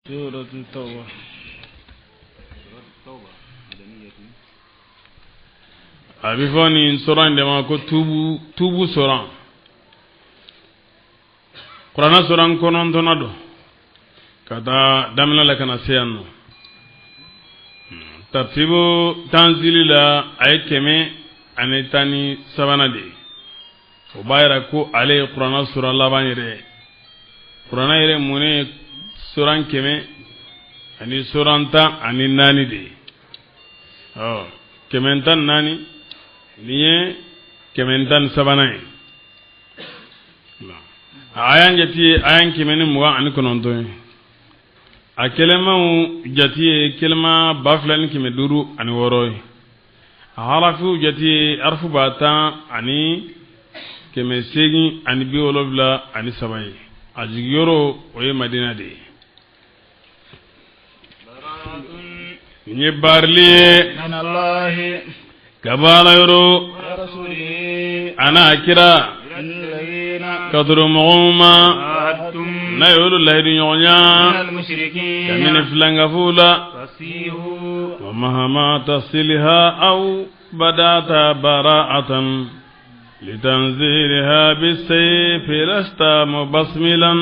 سورة التوبة. abi foni soran de ma ko tubu soran qur'ana soran konon tonado kata damla la kana seyano tartibu tanzilila ay keme anetani sabana de o bayra ko ale qur'ana sura labani re qur'ana ire mune suran keme ani suranta ani nani de kementan nani niye kementan sabana ayan jati ayan kemeni muga ani kononto a kelema jati kelma baflan keme duru ani woroy harafu jati arfu bata ani keme segi ani biolobla ani sabai ajigoro oye madina de barli من الله kabala yoro ورسوله ana kira الذين kadru muuma عاهدتم na yoro lahidi من nyonya المشركين kamine filanga fula فسيحوا wa mahama tasilha aw badata bara'atan litanzilha bisayf lasta mubasmilan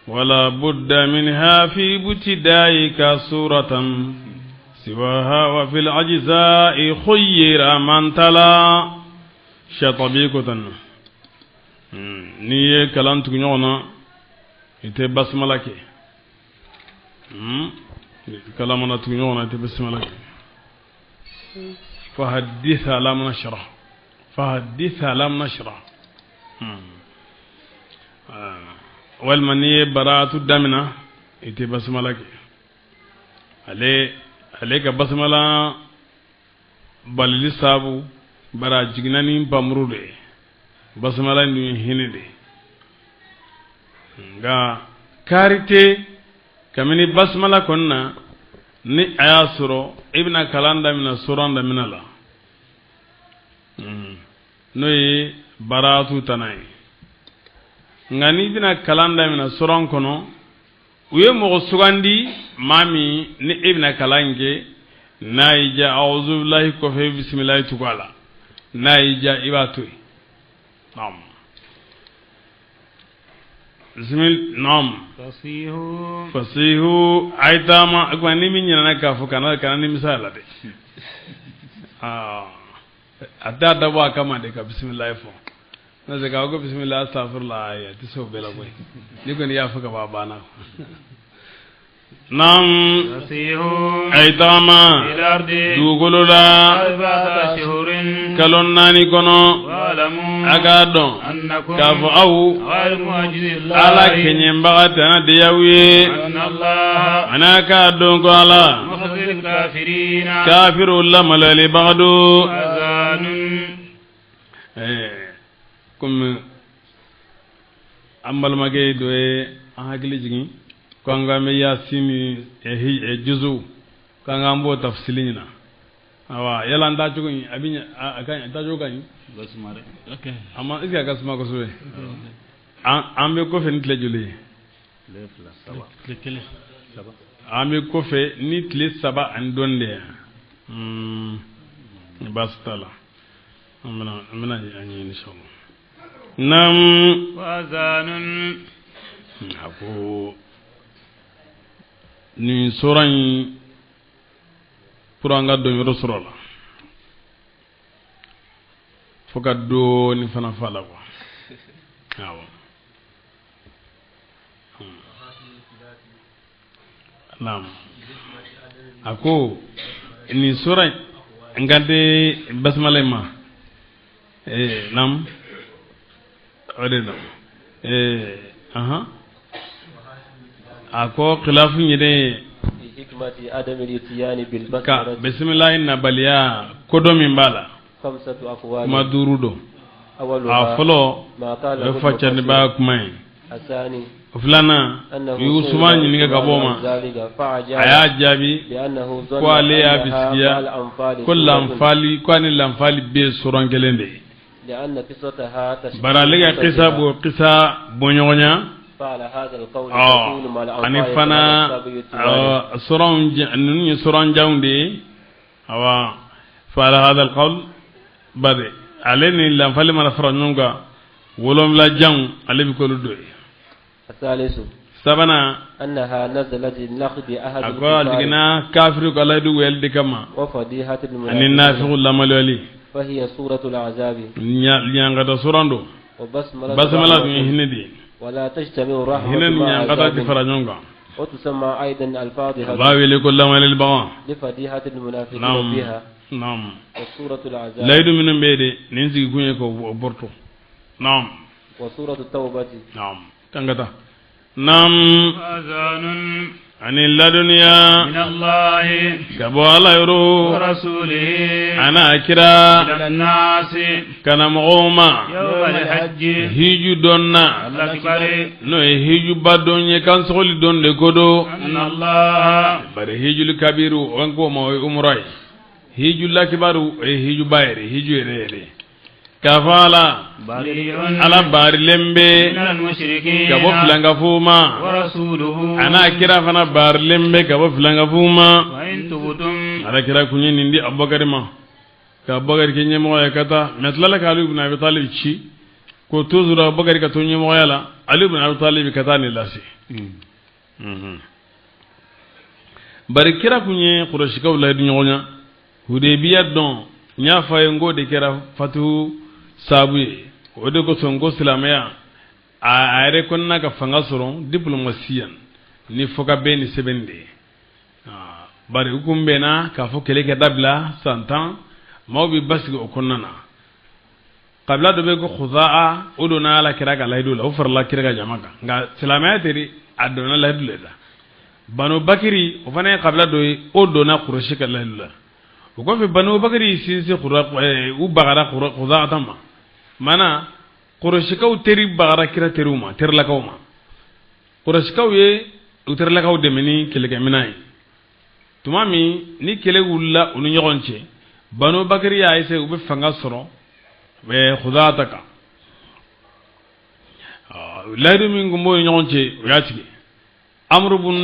ولا بد منها في بتدائك سورة سواها وفي العجزاء خير من تلا شطبيكة نية كلام تكنيونا يتي بسملك كلامنا تكنيونا يتي بسملك فحدث لم نشرح فحدث لم نشرح walmaniye baratu damina ite basmala ke ale ka basmala balili sabu bara jignani pamrude basmala ni hinide nga karite kamini basmala konna ni ayasuro ibna kalanda mina suranda minala noyi baratu tanai ngani bina kalanda mina soron kono uye mogo sugandi mami ni ibna kalange naija a'udhu billahi ko fe bismillah tukala naija ibatu nam nam fasihu aitama kwani minyana ka fukana kana ni misala de adda dawa kama de ka bismillah fo naze ka ko bismillah astaghfirullah ya tiso bela boy niko ni yafa ka babana nam فسيحوا aitama dugolola kalon nani kono agado أنكم kafu au غير معجز ala الله kenyen bagata na de yawi أن الله anaka don ko ala مخزي الكافرين kafirul la malali bagadu أذان comme ambal magay do e ahagli jigi ko ngame yasini e juzu ko ngambo tafsilina awa yala nda jugo abinya akan ta jugo kan basmare okay amma iska gasma ko suwe ambe ko fe nitle juli lefla saba lekele saba ambe ko fe nitle saba andonde bastala amna ani inshallah nam wazanun ako ni soran puranga do yoro sorola foka do ni fana fala ko awo nam ako ni soran ngade basmala ma nam odeno aha ako khilafu nyide hikmati adam al-ityan bil ka basmala bismillah inna baliya kodo min bala khamsatu aqwal madurudo awwalu aflo ma qala do faccan ba kumay asani fulana yusman ni nga gaboma aya jabi li'annahu ko ale ya bisiya kullu anfali ko ani lanfali be sorongelende li'anna qissataha bara lega qissa bo qissa bonyonya فعلى هذا القول يكون مع أني فنا سرون جاوندي فعلى هذا القول بدي عليني لم فلي من فرنونغا ولم لا جاون علي بكل دوي. الثالث سبنا أنها نزلت لنقد أحد أقول جنا كافر قال يدو ويل دكما وفضيحة أن النافق لما لولي فهي سورة العذاب نيانغدا سوراندو بسملة هندي ولا تجتمع رحمة هند مع نيانغدا عذاب تفرجونغا وتسمى أيضا الفاضحة باوي لكل لما للبوا لفضيحة المنافقين فيها نعم وسورة العذاب لا يدو من بيدي ننسي كونيكو بورتو نعم وسورة التوبة نعم تنغتا نعم أذان عن الدنيا من الله كبو الله يرو ورسوله أنا كرا إلى الناس كان مغوما يوم الحج هيجو دونا الأكبر no hiju badonye kan soli don de godo أن الله bare hiju kabiru wanko mo umray hiju lakibaru hiju bayre hiju ere kafala بريء ala bari lembe من المشركين kabo flanga fuma ورسوله ana kira fana bari lembe kabo flanga fuma وإن تبتم ala kira kunye nindi abubakar ma ka abubakar kenye mo yakata metlala ka ali ibn abi talib chi ko tuzura abubakar ka tonye mo yala ali ibn abi talib katani lasi bari kira kunye quraish ka wala dunyonya hudaybiya don nya faye ngode kira fatu sabu ode ko songo silamaya a are konna ka fanga soron diplomasiyan ni foka be ni sebende bari hukumbe na ka fo kele ke dabla santan mawbi basgo okonnana qabla do be ko khudaa odo na la kira ga laydo la ofar la kira ga jamaka nga silamaya teri adona laydo la banu bakiri o fane qabla do odo na quraish ka laydo la ko fi banu bakiri sinsi khura u bagara khudaa tama mana quraish ka teri bagara kira teruma terla kawma quraish ka ye uterla kaw de meni kele ga minai tumami ni kele wulla unu nyogonche banu bakiri ya ise ube fanga soro be khudaataka laydu min gumbo nyogonche yatigi amr ibn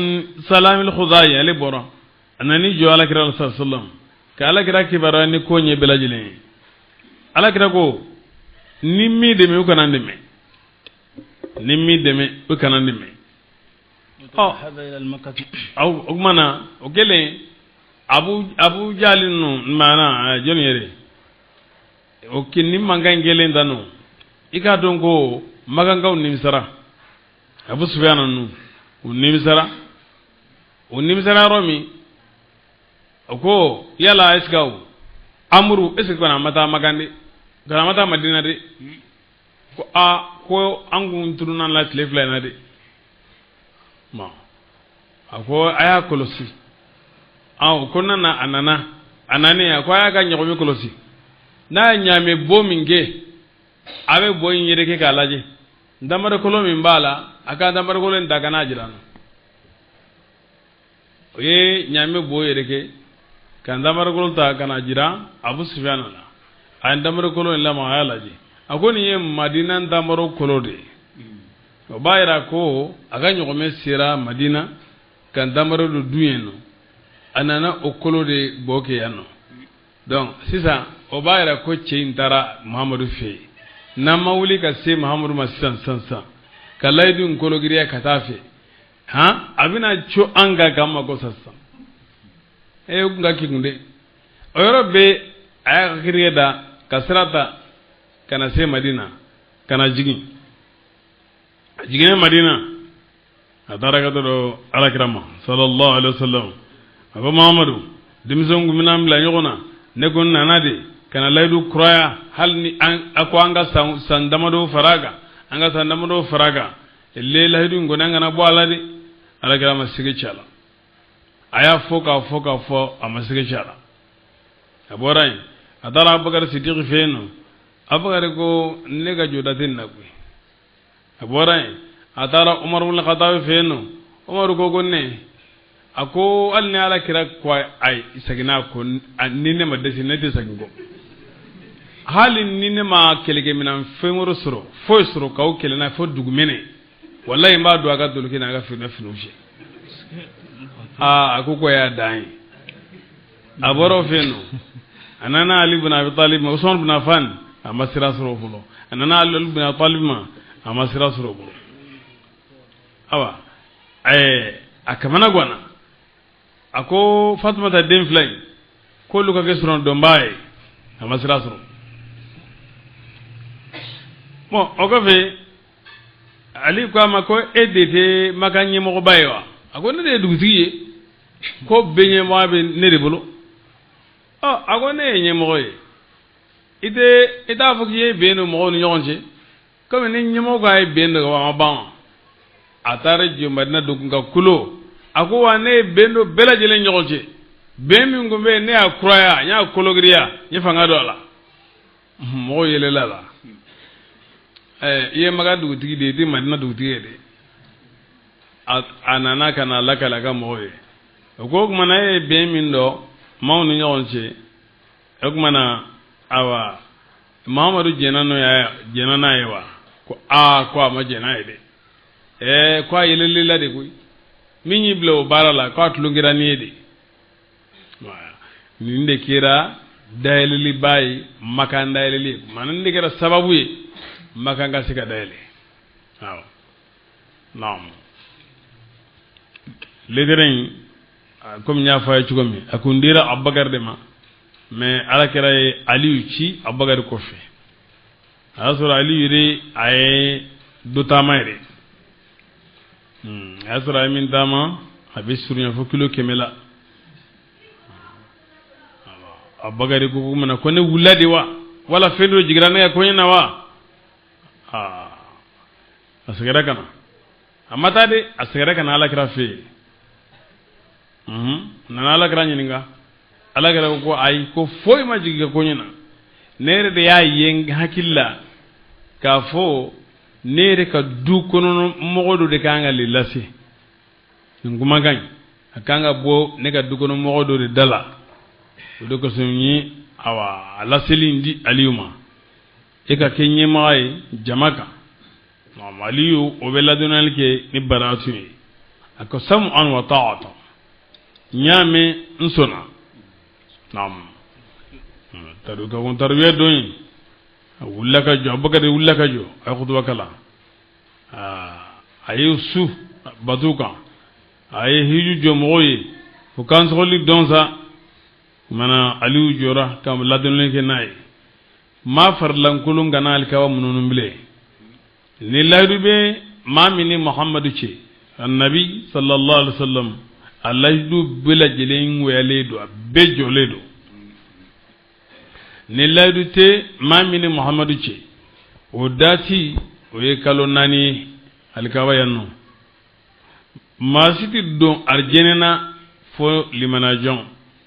salam al khudai ali bora anani jo ala kira sallallahu ka ala kira kibarani ko nye belajile ala kira ko nimmi de me ko nandime nimmi de me ko kanandime هذا إلى المكة أو أغمنا أوكله أبو جالينو مانا جونيري أوكي نيم مانغان جالين دانو إيكا دونكو مانغاو نيمسرا أبو سفيان نو ونيمسرا رومي أكو يلا إسكاو أمرو إسكو نامتا مغاندي كنامتا مدينة دي ko angu turunan la tlefla na de ma ako aya kolosi aw konna anane ako aya ga nyomi kolosi na nyame bo minge abe bo yire ke kalaje ndamara kolo min bala aka ndamara kolo ndaga na jirano oye nyame bo yire ke kan ndamara kolo ta kana jira abu sufyan la ay ndamara kolo la ma alaje akoni ye madina ndamaro kolo de o bayira ko aga nyogome sira madina kan damaro do duyeno anana o kolo de boke yano donc sisa o bayira ko ceintara muhammadu fe namma wuli ka se muhammadu masan sansa kalaydu kolo giriya katafe ha abina cho anga gamma ko sassa e ngaki kunde o yorobe aya kireda kasrata kana se madina kana jigine madina ataraka do alakrama sallallahu alaihi wasallam aba muhammadu dimson gumina mla yogona ne gon nanade kana laydu kroya halni ako anga sandamado faraga le laydu ngona ngana bo alade alakrama sige chala aya foka fo amasige chala aborai adara abakar siddiq feno abakar ko nega jodatin nakwe aborai atara umar ibn khattab feno umar ko gonne ako alni ala kira ko ay isagina ko ninne madasi nete sagingo halin ninne ma kelege minan fengoro soro fo soro kaw kelena fo dugumene wallahi ba do aga dulu kina ga fina finushi akuko ya dai aboro feno anana ali ibn abi talib ma usman ibn affan amasira suru fulo anana ali ibn abi talib ma amasira suru fulo awa akamana gwana ako fatma ta den flay ko luka ke suron do mbaye amasira suru bon okofe ali ko ma ko edete makanye mo ko baywa ako ne de dugutiye ko benye mo be ne de bolo ako ne nye mo ye ita fukiye beno mo no yonje comme ne nye mo ga beno wa ban atare je madina dukunga kulo ako wa ne beno bela jele nyonje bemi ngombe ne akraya nya kologriya nya fanga dola mo yele lala iye maga dugutigi de ti madina dugutigi de anana kana lakala ka moye ko kuma na be min do mawnu nyonche kuma na awa mamadu jenano ya jenana yewa ko ko ma jenaide ko yelele la de ko minyi blo barala ko atlungira ni de ni nde kira daylili bayi makanda daylili manan nde kira sababu ye makanga sika dayle waaw naam lederen comme nya fay ci gomi akundira abbagar de ma mais ala kira aliyu ci abbagar ko fe asura aliyu re ay do tamayre asura min dama abi surnya fo kilo kemela abbagar ko mana ko ne wulade wa wala fendo jigirana ko nyina wa asgara kana amata de asgara kana ala kira fe nana ala kira nyininga ala kira ko ay ko foy ma jiga ko nyina nere de ya yeng hakilla ka fo nere ka du kono mogodo de kanga lilasi nguma gañ akanga bo ne ka du kono mogodo de dala do ko sunyi awa ala selindi aliyuma e ka kenye mai jamaka no maliyu o bela donal ke ni baratu ni ako sam'an wa ta'ata nyame nsona nam tadu ka won tarbiya doyin wulaka jo bagade wulaka jo ay khudwa kala ayu su baduka ay hiju jo moyi fu kan soli donsa mana aliyu jora kam ladon ke nay ma farlan kulun ganal kawa munun bile ni laydu be ma mini muhammadu ce annabi sallallahu alaihi wasallam alaydu bila jelen weledo bejo ledo ni laydu te ma mini muhammadu ce o dati o ye kalo nani alkawa yanno ma siti don arjenena fo limanajon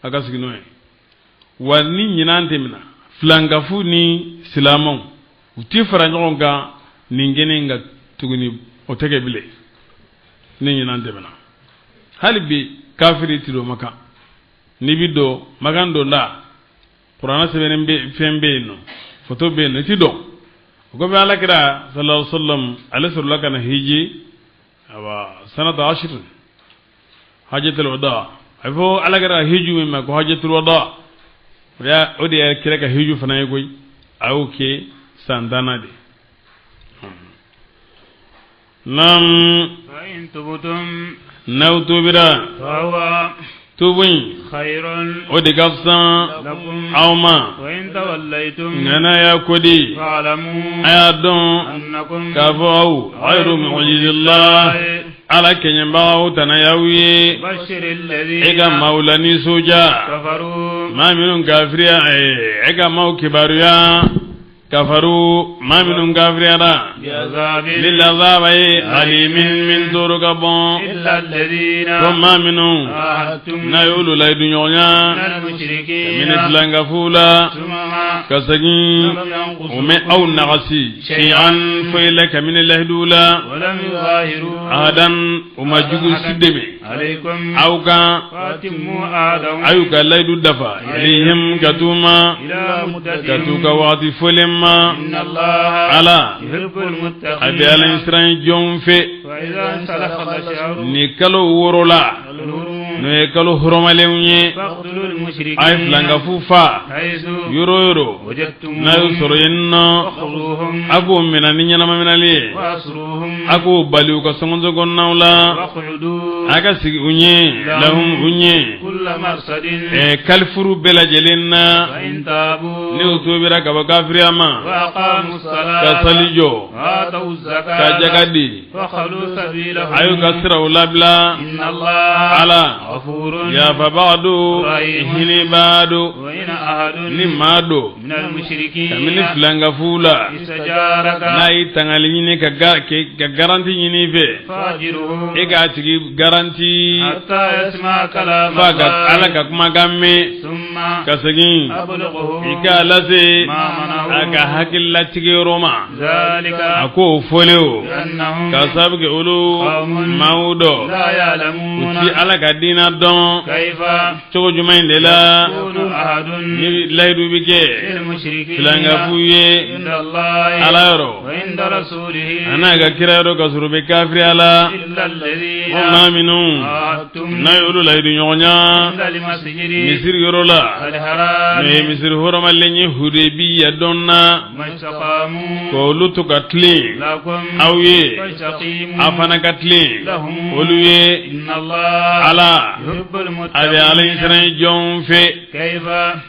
aka sigino wani nyinante mina flangafu ni silamon uti faranjon ga ningene nga tuguni o tege bile ni nyinante mina halibi kafiri tiro maka nibido magando nda qur'ana sebenen be fembe no foto be no tido ko be alakira sallallahu alaihi wasallam alayhi kana hiji awa sanata 10 hajjatul wada afo alakira hiju mi ko hajjatul wada ya odi kire ka hiju fana goy awke sandana de nam fa in tubtum naw tubira fa tubun khairun odi gafsan lakum awma wa in tawallaytum ngana ya kodi fa'lamu ayadon annakum kafaw ghayru mu'jizillah ala kenyamba tanayawi bashiril ladina ega maulani soja kafaru ma minun kafiriya ega mau kibaruya kafaru ma minun kafiriyara bi'azabin lillazabai alimin min turukabon illa alladhina kuma minun ahadtum na yulu laidunyonya minal mushrikin min islanga fula thumma kasagin ume au nagasi shay'an faylaka min allahdula wa lam yuzahiru ahadan umajugu sideme عليكم auka فاتموا آدم ayuka laydu dafa ilayhim katuma إلى مدة katuka waqti folemma إن الله ala يحب abi المتقين ala isran jonfe فإذا انسلخ الشهر ni kalo worola والهرم no e kalo horomalenye فاقتلوا ay المشركين flanga fufa حيث yoro وجدتموهم na yusoro yenno وخذوهم ako mina ni nyana minali وأسروهم ako baliu ka songonzo gonnawla واقعدوا aga sigi unye lahum unye كل مرصد kalfuru bela jelenna فإن تابوا ni utubira ka bakafriyama وأقاموا ka الصلاة salijo وآتوا ka الزكاة jagadi فخلوا سبيلهم ayu ka sira ulabla إن الله ala غفور ya fa ba'du رحيم hini ba'du وإن أحد ni mado من المشركين kamini flanga fula استجارك na yi tangali nyini ka garanti nyini fe فاجره e ka tigi garanti حتى يسمع كلام faga ala الله ka kuma gamme ثم ka segin أبلغه ika lase ما منعه aka hakilla tigi roma ذلك ako foleo بأنهم ka sabge ulu قوم maudo لا يعلمون uti ala ka dina don كيف cogo jumain de la يكون أحد ni laydu bike للمشركين filanga fuye عند الله ala yoro وعند رسوله ana ga kira yoro ka surube kafri ala إلا الذين wama minu عاهدتم na yolu laydu nyonya عند المسجد misir yoro la الحرام ne misir horo malenye hudebiya donna ما استقاموا ko lutu ka tlin لكم awye فاستقيموا afana ka tlin لهم oluye إن الله ala يحب abi ala المتقين isran jonfe كيف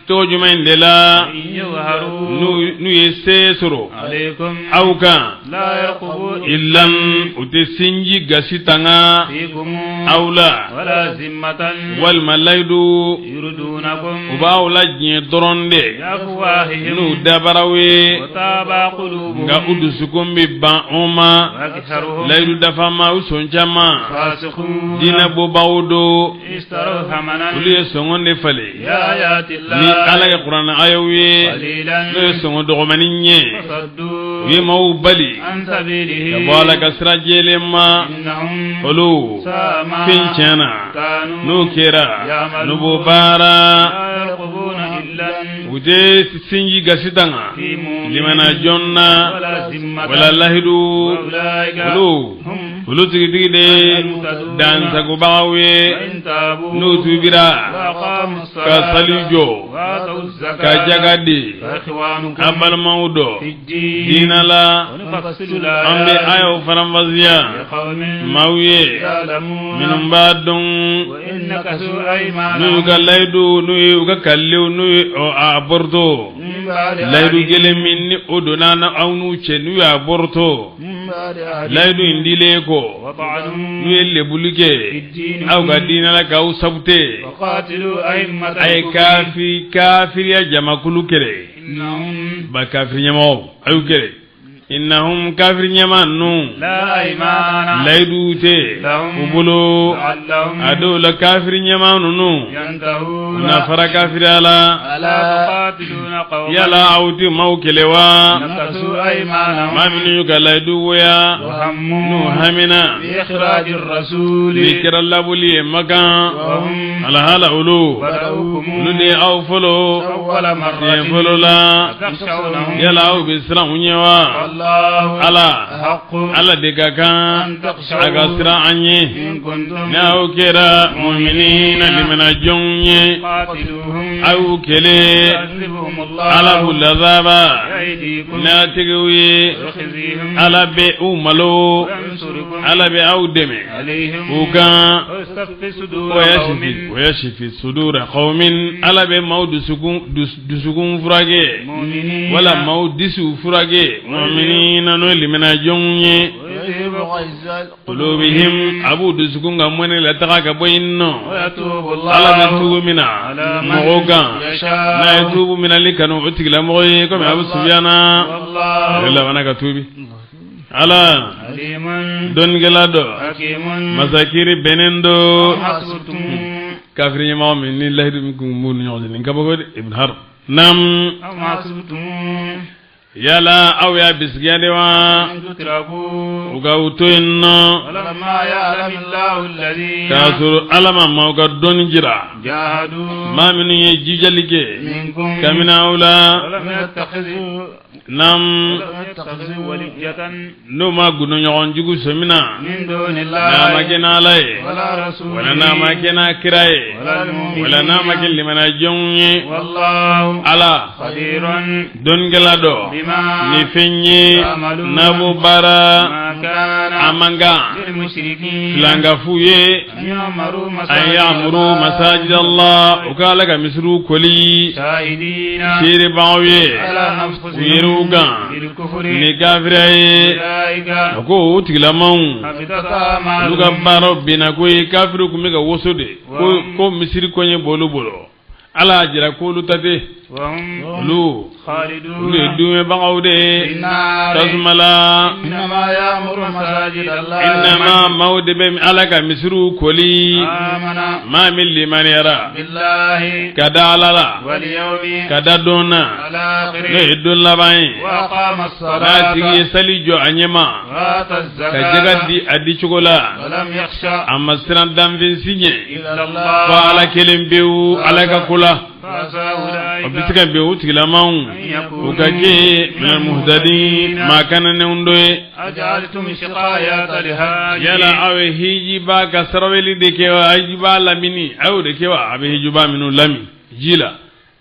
to jumain de la إن يظهروا nu ye sesoro عليكم auka لا يرقبوا illan uti sinji gasitanga فيكم awla ولا ذمة wal malaydu يردونكم ubawla jin doronde بأفواههم nu dabarawe وتابع قلوبهم nga udusukun bi ban oma وأكثرهم laydu dafa ma usoncama فاسقون dina bo bawdo اشتروا ثمنا ulu ye songonde fale بآيات ni ala الله ya qur'an ayawe قليلا no ye songo dogomani nye فصدوا ye mawu bali عن سبيله ka bala ka sira jelema إنهم olu ساء ما fincena كانوا no kera يعملون. no bo bara لا يرقبون إلا ute sinji gasitanga في مؤمن limana jonna ولا ذمة wala lahidu وأولئك ulu هم ulu tigi tigi de dansa go bawe وإن تابوا no tubira وأقاموا ka الصلاة salijo وآتوا ka الزكاة jagadi فإخوانكم abal maudo في الدين dina la ونفصل ambe الآيات ayo farambaziya لقوم mawye يعلمون minum badun وإن نكثوا nuyu أيمانهم ka laydu nuyu ka kallew nuyu aborto من بعد laydu عهدهم gele minni odona na awnu che nuyu aborto من بعد عهدهم laydu indile ko وطعنوا nuyu lebulike في الدين aw ga dina la ka usabte وقاتلوا أئمة ay الكفر kafir ya jamakulu kere إنهم ba kafir nyamaw ayu kere innahum kafir nyamanu لا أيمان laydu te لهم ubulo لعلهم ado la kafir nyamanu nu ينتهون na fara kafir ala ألا تقاتلون قوما yala awti maw kelewa نكثوا أيمانهم ma minu ka laydu woya nu وهموا hamina بإخراج الرسول bikira labuli makan وهم ala hala ulu بدأوكم lu de aw folo أول ye مرة folo la تخشونهم yala aw bi siran unyewa والله ala أحق ala de ka kan أن تخشوه aga siran anye إن كنتم na aw kera mu'minina limana jonye قاتلوهم aw kele يعذبهم الله ala bulazaba بأيديكم na tegewi ويخزيهم ala be umalo وينصركم ala be aw deme عليهم ukan ويستخفي صدور قوم ويشفي صدور قوم ala be maw dusukun furage مؤمنين wala maw disu furage mu'minina no limana jonye ويذهب غيظ qulubihim abu dusukun ga mone la taga ka boyinno ويتوب ala be الله tubu mina على من mogoga na يشاء tubu mina likanu utigla moye ko abu subyana والله Allah wana ka tubi ala عليم don gelado حكيم masakiri benendo حسبتم kafiri ma min ni lahdu min kum mun nyodi ni kabako ibn har nam أم حسبتم yala aw ya bisgiya de wa uga utoyinno ولما يعلم الله الذين kasuru alama ma uga don jira جاهدوا ma minu ye jijalige منكم kamina ula ولم يتخذوا nam ولية no ma guno nyogon jugu semina من دون na الله magena lay ولا رسوله wala na magena kiraye ولا المؤمنين wala na magel limana jonye والله ala خبير don gelado بما ni fenye تعملون nabu bara ما كان amanga للمشركين langa fuye أن يأمروا an ya'muru masajid Allah ukala ga misru koli شاهدين shiri bawe على أنفسهم wiruga بالكفر ni gafiraye أولئك ko tigilamau حبطت أعمالهم luga baro bina ko kafiru kumega wosode ko misiri konye bolo bolo ala jira ko lutate وهم lu خالدون lu dume bangawde في النار tasmala إنما يأمر مساجد الله innama mawde be alaka misru koli آمن ma min liman yara بالله kada alala واليوم kada dona الآخر ne idun labai وأقام na الصلاة tigi salijo anyema وآتى ka الزكاة jagadi adi chugola ولم يخشى amma siran danfin sinye إلا fa الله ala kelen bewu alaka kula فعسى أولئك obisika bewu tigilamau ukake minal muhtadin ma kana ne undoye أجعلتم شقاية الهاج yala awe hiji ba ka saraweli de kewa hiji ba lamini ayo de kewa abe hiji ba minu lami jila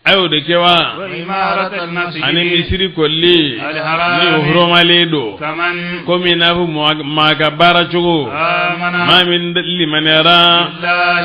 ayo de kewa وإمارة ani المسجد misiri kolli ni uhroma ledo كمن komi nafu maga bara chogo آمن ma min liman yara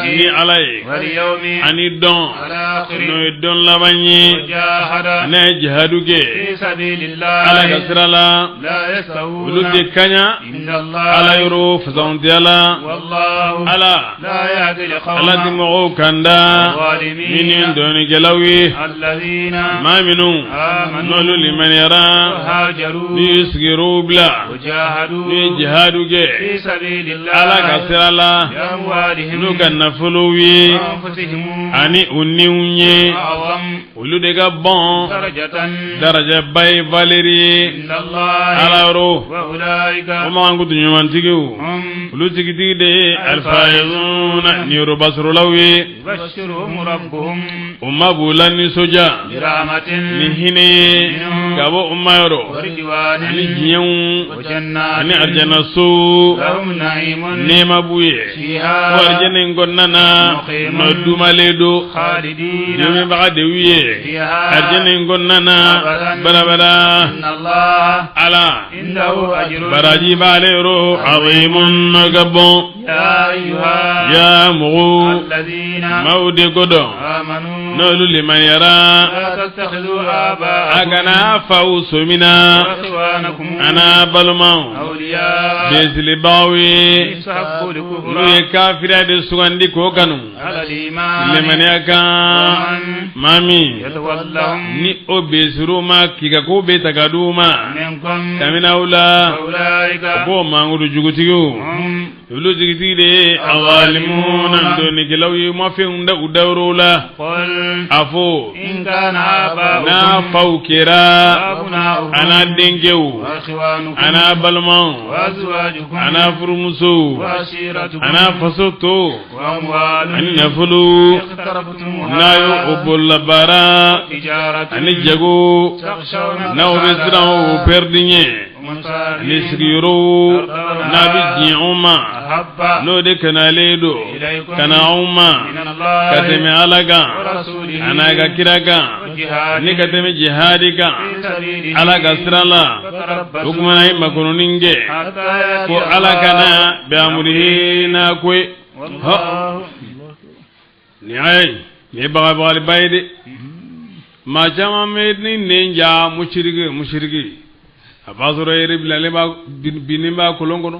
ni بالله alay واليوم ani don الآخر no don labanye وجاهد na jihadu ke في سبيل ala الله kasrala لا يستوون ulude kanya عند ala الله yoro fazanti ala والله ala لا يهدي ala القوم dimogo kanda minin doni gelawi الذين ma minu آمنوا nolu liman yara وهاجروا ni sigiru bila وجاهدوا ni jihadu ke في سبيل الله ala kasrala بأموالهم nuka nafuluwi وأنفسهم ani uniunye أعظم ulude ga bon درجة daraja bay valeri عند الله ala ro وأولئك kuma ngutu nyumantigiu هم ulu tigitigi de alfaizuna ni rubasru lawi يبشرهم ربهم umma bulani soja برحمة ni hine gabo umma yoro ورضوان ani jiyan وجنات ani arjana so لهم نعيم nema buye فيها warjana ngonnana no dumaledo خالدين demi baga de wiye فيها arjana ngonnana barabara إن الله ala عنده أجر baraji balero azimun gabon يا أيها ya mugu الذين mawde godo آمنوا nolu liman yara لا تتخذوا آباءكم agana fawu somina وإخوانكم ana balmau أولياء besili bawi يستحقوا الكفر nuye kafira de sugandi ko kanu على الإيمان lemani aka mami يتولهم ni o besuru ma kika ko be tagaduma منكم kamina ula أولئك bo mangudu jugutigu هم ulu jigiti de awalimuna ndoni kilawi mafenda udawrula قل afo إن كان na آباؤكم faukira وأبناؤكم ana dengewu وإخوانكم ana balmau وأزواجكم ana furumuso وعشيرتكم ana fasoto وأموال ani nafulu اقترفتموها nayo obolla bara تجارة ani jago تخشون na obesiran o perdinye ani sigiro na bi ji'uma أحب no de kana ledo kana umma من الله kateme alaga ورسوله ana ga kiraga وجهاد ni kateme jihadiga في سبيله alaga sirala فتربصوا hukumana yi makononinge حتى يأتي ko الله alakana be amurihi na kwe والله ni ay ni baga baga bayde ma jama me ni nenja mushirigi abazoro yere bilale ba binimba kolongono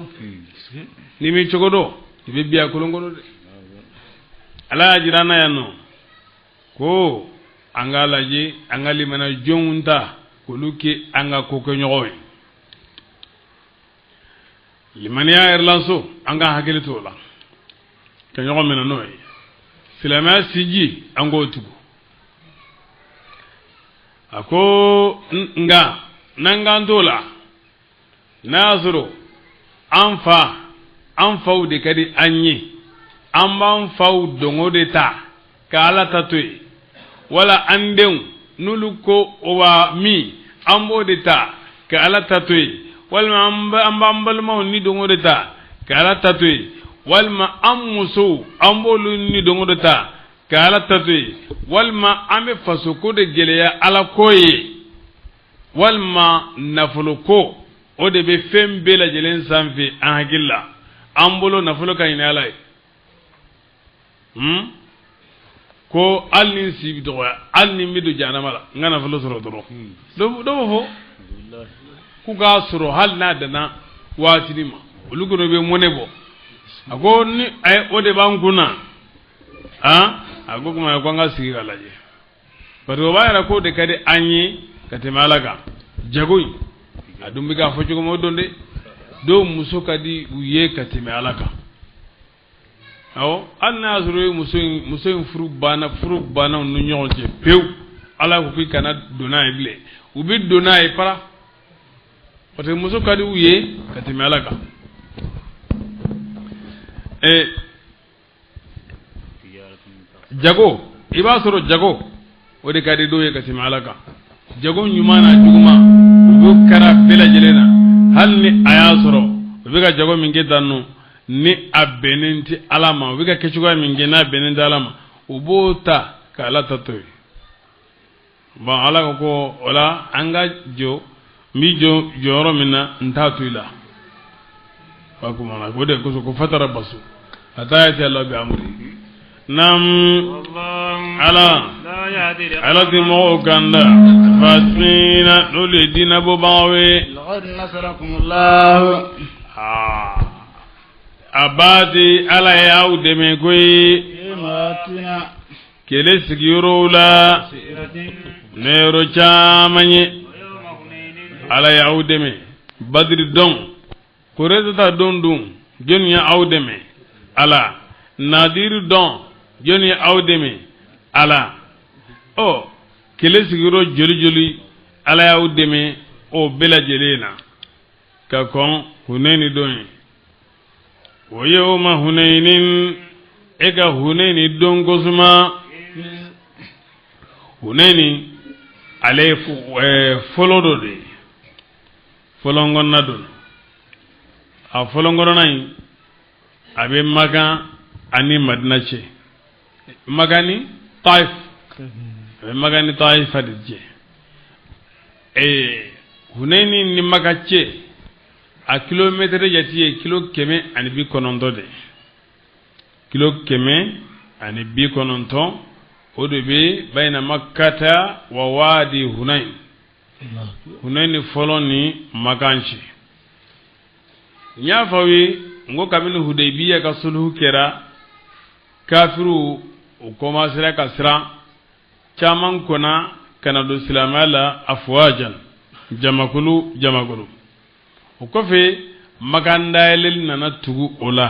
ni mi chogodo be biya kolongono de ala jirana yanno ko angalaji angali mana jongunta koluke anga koko nyogoy limaniya erlanso anga hakilito la ka nyogo mena noy silama siji ango tugu ako nga nangantola nazuro an faw de kadi anye an ban faw dongo de ta ka ala tatwe wala anden nulu ko owa mi an bo de ta ka ala tatwe walma an ban balma ni dongo de ta ka ala tatwe walma an muso an bolu ni dongo de ta ka ala tatwe walma an be faso ko de geleya ala koye walma nafolo ko o de be fem be la jelen sanfe an hakilla an bolo nafolo ka ina ala ko alnin sibi do alnin midu janamala ngana nafolo soro doro do fo ku ga soro hal na dana watini ma olugo be monebo ago ni ay o de banguna ago kuma ko nga sigi galaje pato bayara ko de kade anyi kate malaga jagoy adumbi ga fo jogo mo donde do muso kadi uye kate malaka awo anna azuru muso furu bana nu nyonje pew ala ko fi kana dona ible ubi dona e para pato muso kadi uye kate malaka jago iba soro jago wodi kadi do ye kate malaka jago nyumana duguma ubu kara bela jelena halni aya soro ubi ga jago minge danu ni abenenti alama ubi ga kechuga minge na benenti alama ubota kala tatoy ba ala ko wala anga jo mi joro mina ntatuila wa kuma na gode ko fatara basu atayati allah bi amri nam ala dimo ganda fasmina nuli dina bo bawe laqad nasarakumullah abadi ala yaw deme koy imatina kele sigiro la nero chamanye ala yaw deme badri don ko rezata don dum jon ya aw deme ala nadir don jon ya aw deme ala o kele sigiro joli ala yaw deme o bela jelena ka kon huneni don wa yawma hunainin ega hunaini don gosuma hunaini ale folodo de folongon nadon a folongon nay abe maga ani madina che magani taif abe magani taif adije hunaini ni magache a kilometre jati kilo keme ani bi konondo de kilo keme ani bi kononto o de be bayna makkata wa wadi hunain hunain foloni maganchi nya fawi ngo kamini hudaybiya ka sulhu kera kafiru o komasira ka sira chaman kona kana do silamala afwajan jamakulu o kofe magandalil nana tugu ola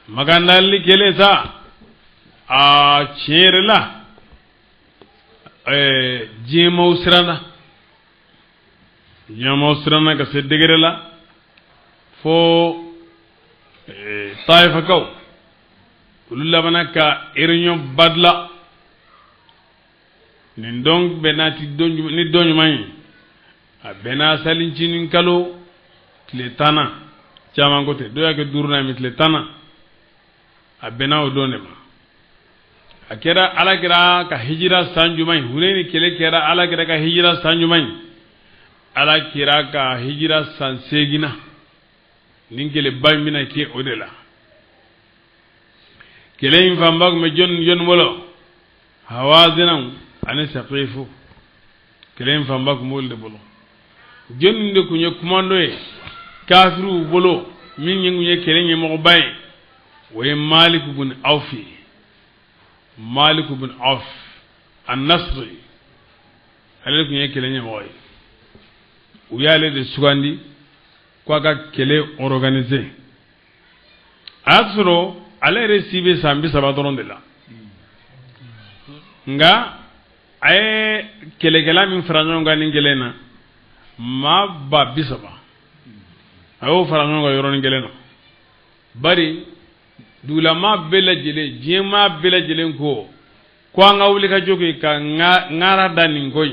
magandalil kele sa a cherla jemo sirana ka sedegerela fo taifa kaw kulula banaka irinyo badla nin donc benati donju ni donju may a bena salincinin kalo tletana chama ngote do yake durna mi tletana a bena o donema akera alakira ka hijira sanjumay huneni kele kera alakira ka hijira sanjumay alakira ka hijira sansegina ninkele baymina ke odela kele infambag me jon wolo hawazinam ane saqifu kele infambag molde bolo jonde kunye kumando e kafiru bolo min yengunye kele nye mo bay way malik ibn auf an-nasri ale kunye kele nye moy uyale de sugandi kwa ka kele organiser asro ale recibe sambi sabadoron de la nga ay kele kala min franyo ngani kelena ma ba bisaba ayo farango ga yoron geleno bari dulama belajele jema belajele ko anga wuli ka jogi ka ngara danin koy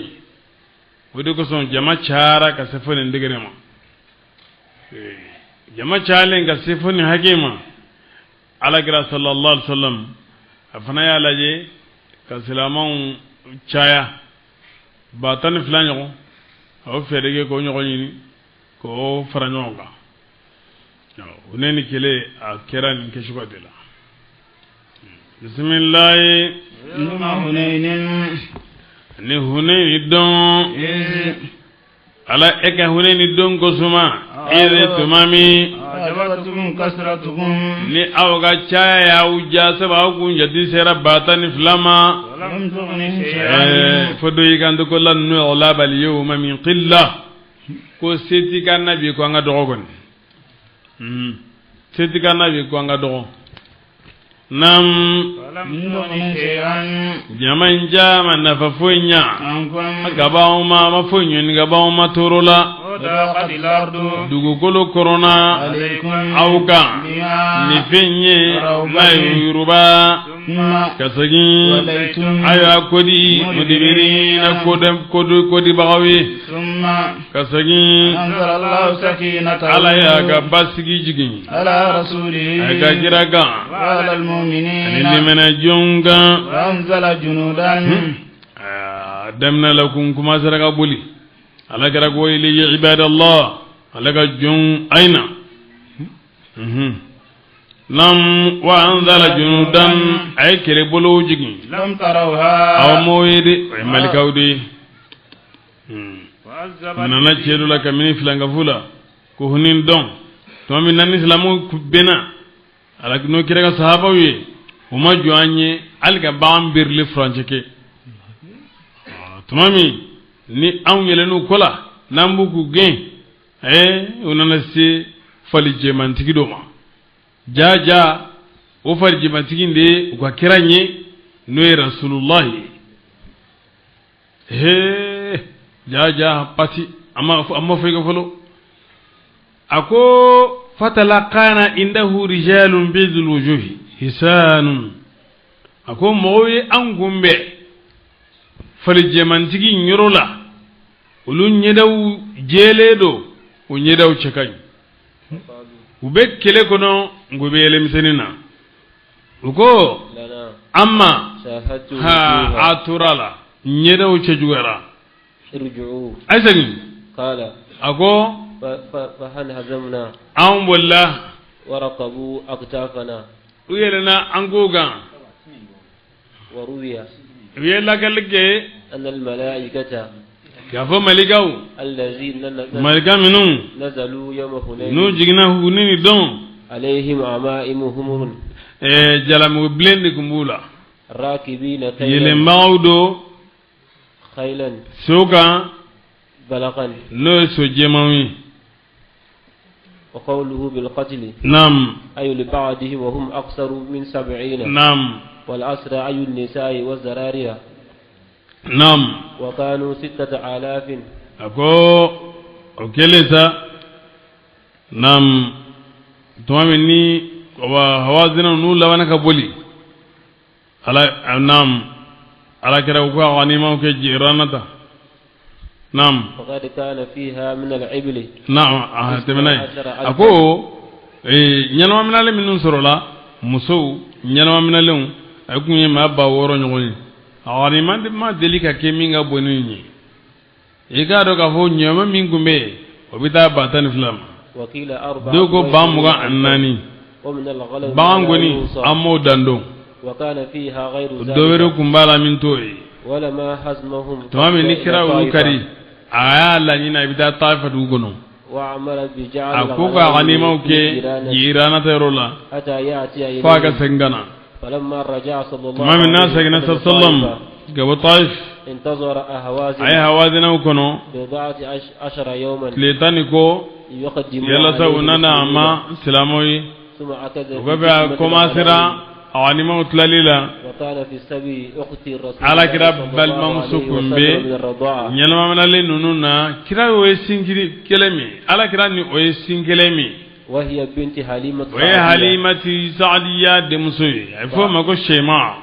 wodi ko son jama chara ka sefone ndigere ma jama chale ga sefone hakima ala gira sallallahu alaihi wasallam afana ya laje ka silamon chaya ba tan flanyo o fedege ko nyoko ni ko faranyonga uneni kele a keran ke shugo de la bismillah numa hunainin ni hunaini don ala eka hunaini don ko suma ire tumami ajabatukum kasratukum ni awga chaya uja saba ku jadi sera batani flama lam tughni shay'an fodo yigando ko lan nu la bal yawma min qilla ko seti kan nabi ko nga dogon seti kan nabi ko nga dogon nam lam tughni shay'an jaman jama nafafunya ankum gabaw ma mafunyu ni gabaw ma turula وداقت الأرض dugukolo korona عليكم auka بها ni fenye mai yuruba ثم kasagi وليتم aya kodi mudibirina kodi bagawi ثم kasagi أنزل الله سكينته ala ya ga basigi jigin على رسوله aga kiraga وعلى المؤمنين ani mena jonga وأنزل جنودا damna lakum kuma saraka buli ala kira ko ili ibadallah ala ga jon aina nam wa anzala junudan ay kere bolo jigin لم تروها aw moyede ay malikawdi nana ceedu la kamini filanga fula ko hunin don to mi nan islamu kubena ala no kira ga sahaba wi o ma joanye alga bambir li francheke to mami ni an yelenu kola nambugu gen onana se fali jemantigi do ma jaja o fali jemantigi nde ko kiranye no rasulullah jaja pati amma fega folo ako fatalaqana indahu rijalun bidul wujuhi hisanun ako moye an gumbe fali jemantigi nyorola ulun nyedaw jeledo o nyedaw chekay ube kele kono ngobe elemsenina uko لنا amma شاهدت ha وجوها aturala nyedaw chejugara ارجعوا aysani قال ako فهل هزمنا an walla ورقبوا أكتافنا uyelena angoga وروي uyela kalke أن الملائكة gafo malikaw الذين malika minun نزلوا يوم nu حنين jigina hunini don عليهم عمائم همر jalamu blendi kumbula راكبين خيلا yelembawdo خيلا soka بلغا no so jemawi وقوله بالقتل nam أي لبعضهم وهم أكثر من 70 nam والأسرى أي النساء والزرارية nam وكانوا 6000 ako okelesa nam tumami ni wa hawazina nu lawana ka boli ala nam ala kira ko anima ke jiranata nam وقد كان فيها من العبل nam temenai ako nyanama minale minun sorola muso nyanama minale ay kunye ma ba woro nyoni awani mande ma delika ke minga bonini e ga do ka fo nyama mingumbe obita batan flam وكيل 4 dogo bamuga annani ومن الغلب bangoni ammo dando وكان فيها غير dowero ذلك kumbala min toy ولما حزمهم tawami nikira ukari aya la nyina bita taifa dugono وعمل بجعل akuga ganima ke jirana terola حتى يأتي إليه faga sengana فلما رجع صلى الله tawami nasa عليه gina وسلم sallam gabo taif انتظر أهوازن ay hawadina kono بضعة 10 يوما letani ko يقدم yalla sa unana amma islamoyi ثم اعتذر ugabe komasira awani mautlaliila وكان في السبي أختي الرسول على كده صلى الله بل عليه ممسوكم وسلم به من الرضاعة nyalma manale nununa kira we singiri kelemi ala kira ni o singelemi وهي بنت حليمة وهي حليمة سعدية دمسوي عفوا ما كو شيما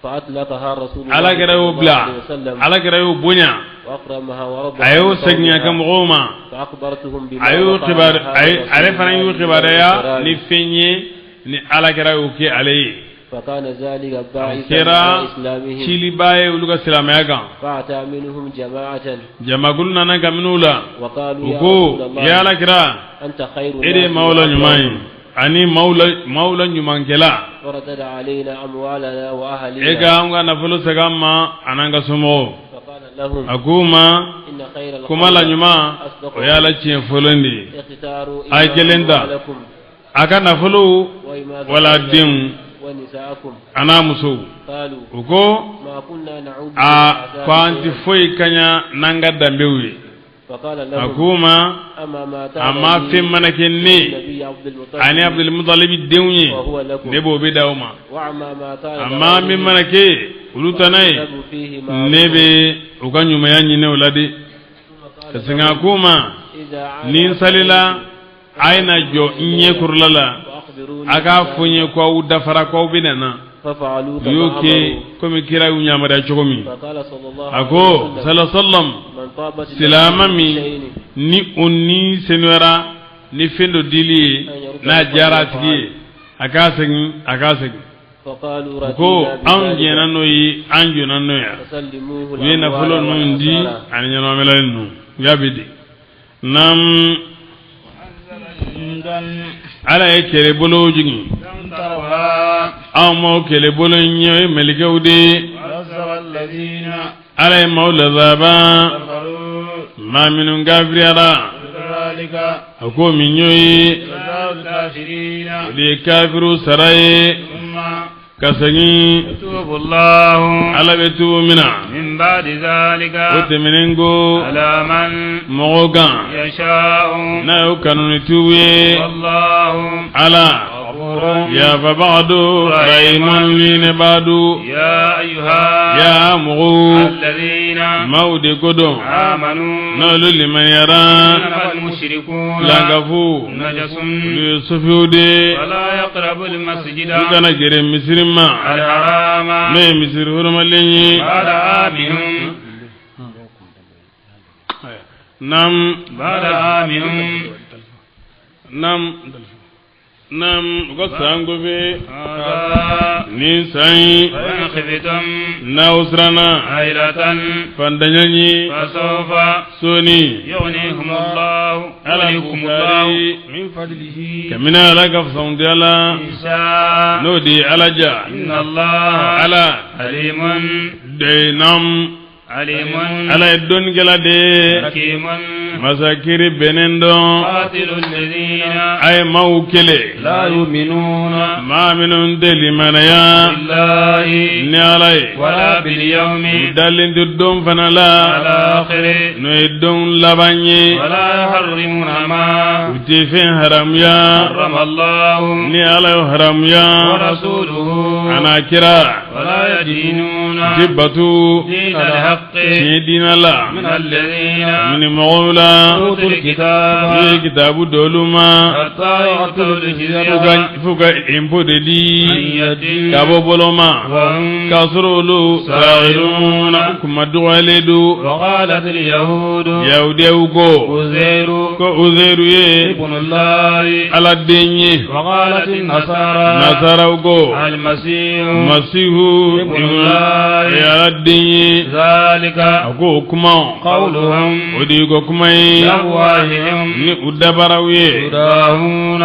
فأطلقها رسول الله على صلى كده الله بلا عليه وسلم على كده بنيا وأكرمها ورضى ايو سغنيا كم غوما فأخبرتهم بما ايو وقع خبر لها اي رسول عرفنا الله ايو من خبر يا الإسرار. نفني ni ala kira uki alai فكان ذلك باعثا kira على إسلامهم chili baye uluga silamaya kan فأتى منهم جماعة jamagulna na kaminula وقالوا يا uko رسول الله ya ala kira أنت خير ede الناس maula وأكرمهم. nyumai ani maula nyumankela وردد علينا أموالنا وأهلنا ega anga nafulu sagama ananga sumo فقال لهم akuma إن خير الخلق kumala nyuma أصدقهم. oyala chien folondi اختاروا أي كلندا. أموالكم aka nafulu وإماذا wala خير dim ونساءكم ana muso قالوا uko ما كنا نعود a بالعذاب kwanti شيئا. foi kanya nanga dambewi فقال لهم akuma أما ما amma لي fim manakenni النبي عبد المطلب ani abdul muttalib dewnye وهو لكم nebo be dawma وعما ما كان amma min manake ulutanai لكم فيه ما nebe ukanyuma yanyine uladi kasinga kuma إذا عاد nin salila aina jo nye kurlala فأخبروني aga funye kwa udafara kwa ubinana ففعلوا كما yuke أمروا. komi kira unyamada chokomi فقال صلى الله عليه ako وسلم sallallahu من طابت silama له mi شيء ni onni senwara ni fendo dili na jara tigi akasegi فقالوا ko ردينا an بذلك jena noyi an jona noya فسلموه we na fulo الأموال nun di والأنصار. an nyano melalen nu yabidi nam ala ye kele bolo jigi لم ترها aw mo kele bolo nyoy melikew de كذب الذين ala ye mawla zaba كفروا ma minun gafriyara كذلك ako min nyoyi جزاء الكافرين de kafiru saraye ثم kasagi يتوب الله ala be tubu mina من بعد ذلك o temenengo على من mogo gan يشاء na yo kanuni tubu ye والله ala غفور ya fa ba'du rayman lin ba'du يا أيها ya mugu الذين mawde godo آمنوا na lulli man yara إنما المشركون langafu نجس sufiude ولا يقرب المسجد kana gere misirima الحرام me misir hurmalenyi بعد عامهم nam بعد عامهم nam go sango be هذا ni sai فإن خفتم na usrana عيلة fandanyanyi فسوف soni يغنيكم الله يغنيكم الله من فضله kamina la gafsan dala إن شاء no di alaja إن الله ala عليم de nam عليم ala don gela de حكيم masakiri benendo قاتل الذين ay mawkele لا يؤمنون ma minun deli manaya بالله ni alay ولا باليوم dalin dum fanala الآخر no don labanye ولا يحرمون ما uti fin haram ya حرم الله ni alay haram ya ورسوله ana kira ولا يدينون jibbatu دين الحق dina la من الذين min mawla أوتوا الكتاب ni kitabu doluma حتى يعطوا الجزية fuga impo de عن di يد kabo boloma وهم kasrulu sa'iruna kuma duwaledu وقالت اليهود yahudiyahu ko عزير ko uzairu ye ابن الله ala denye وقالت النصارى nasaraw ko المسيح masihu Ibnullahi. ala denye ذلك ako kuma قولهم odi ko kuma ye بأفواههم ni udabaraw ye يداهون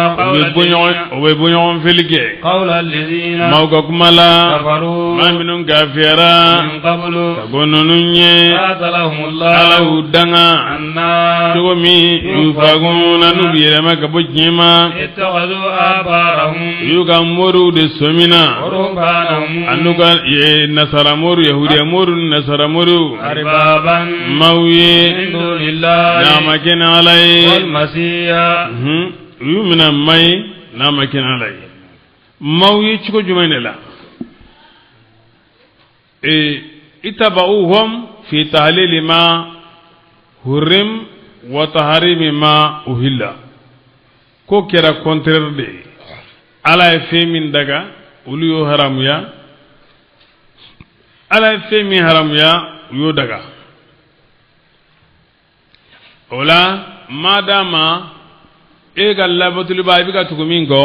obe bunyon filike قول الذين mawga kuma la كفروا ma minun gafiyara من قبل kagononunye قاتلهم الله ala udanga النار cogo mi yufaguna nubi yelema ka bo jima اتخذوا آبارهم yuga moru de somina ورهبانهم anuga ye nasara moru yahudiya moru nasara moru أربابا mawye من دون الله nama kene alay والمسيح yumina mai nama kene alay mawyi ciko jumene la itabauhum fi tahlili ma hurim wa tahrimi ma uhilla ko kera contraire de ala e femin daga ulu yo haramuya ala e femin haramuya yo daga ola madama ega labatul ba bi ka tugumingo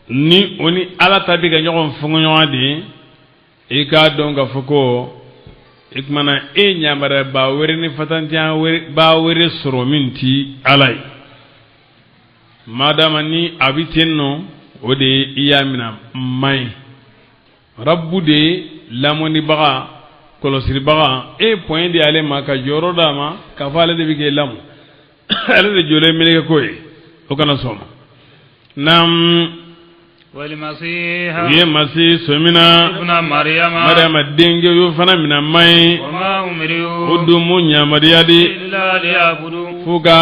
ni oni ala tabi ga nyogon fungo nyodi e ka donga fuko ikmana e nyamara ba were ni fatantia ba were soro minti alai madama ni abitenno ode iyamina mai rabbu de lamoni baga kolosiri baga e point de ale maka joro dama ka fale de bige lamu ale de jole mele ko e o kana soma nam والمسيح يا مسيح سمنا ابن مريم مريم دينجو يفنا من ماي وما أمروا ودمو يا مريادي إلا ليعبدوا فوكا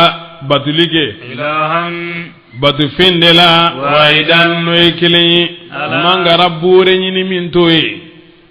باتوليكي إلها batu fendela waidan no ekele manga rabbure nyini mintoy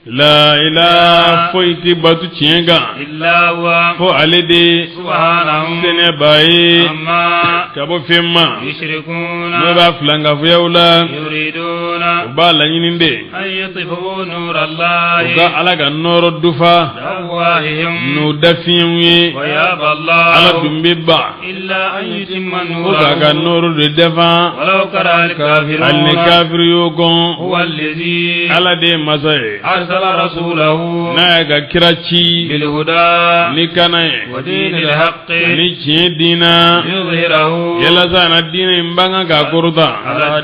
la ilaha foiti batu cienga illa wa fo alede subhanahu sene baye amma kabo femma yushrikuna no ba flanga fo yawla yuriduna ba la nyini de ay yatfu nur allah ga alaga noro dufa awahihim no dafiywe wa ya Allah ala dumbiba illa an yutimma ga ga noro de defa walau kara al kafirun al kafir yogon huwa alladhi ala de masay رسوله ناغا كراتشي بالهدى نكنا ودين الحق نيجي دينا يظهره يلا زانا دين امباغا غاكوردا على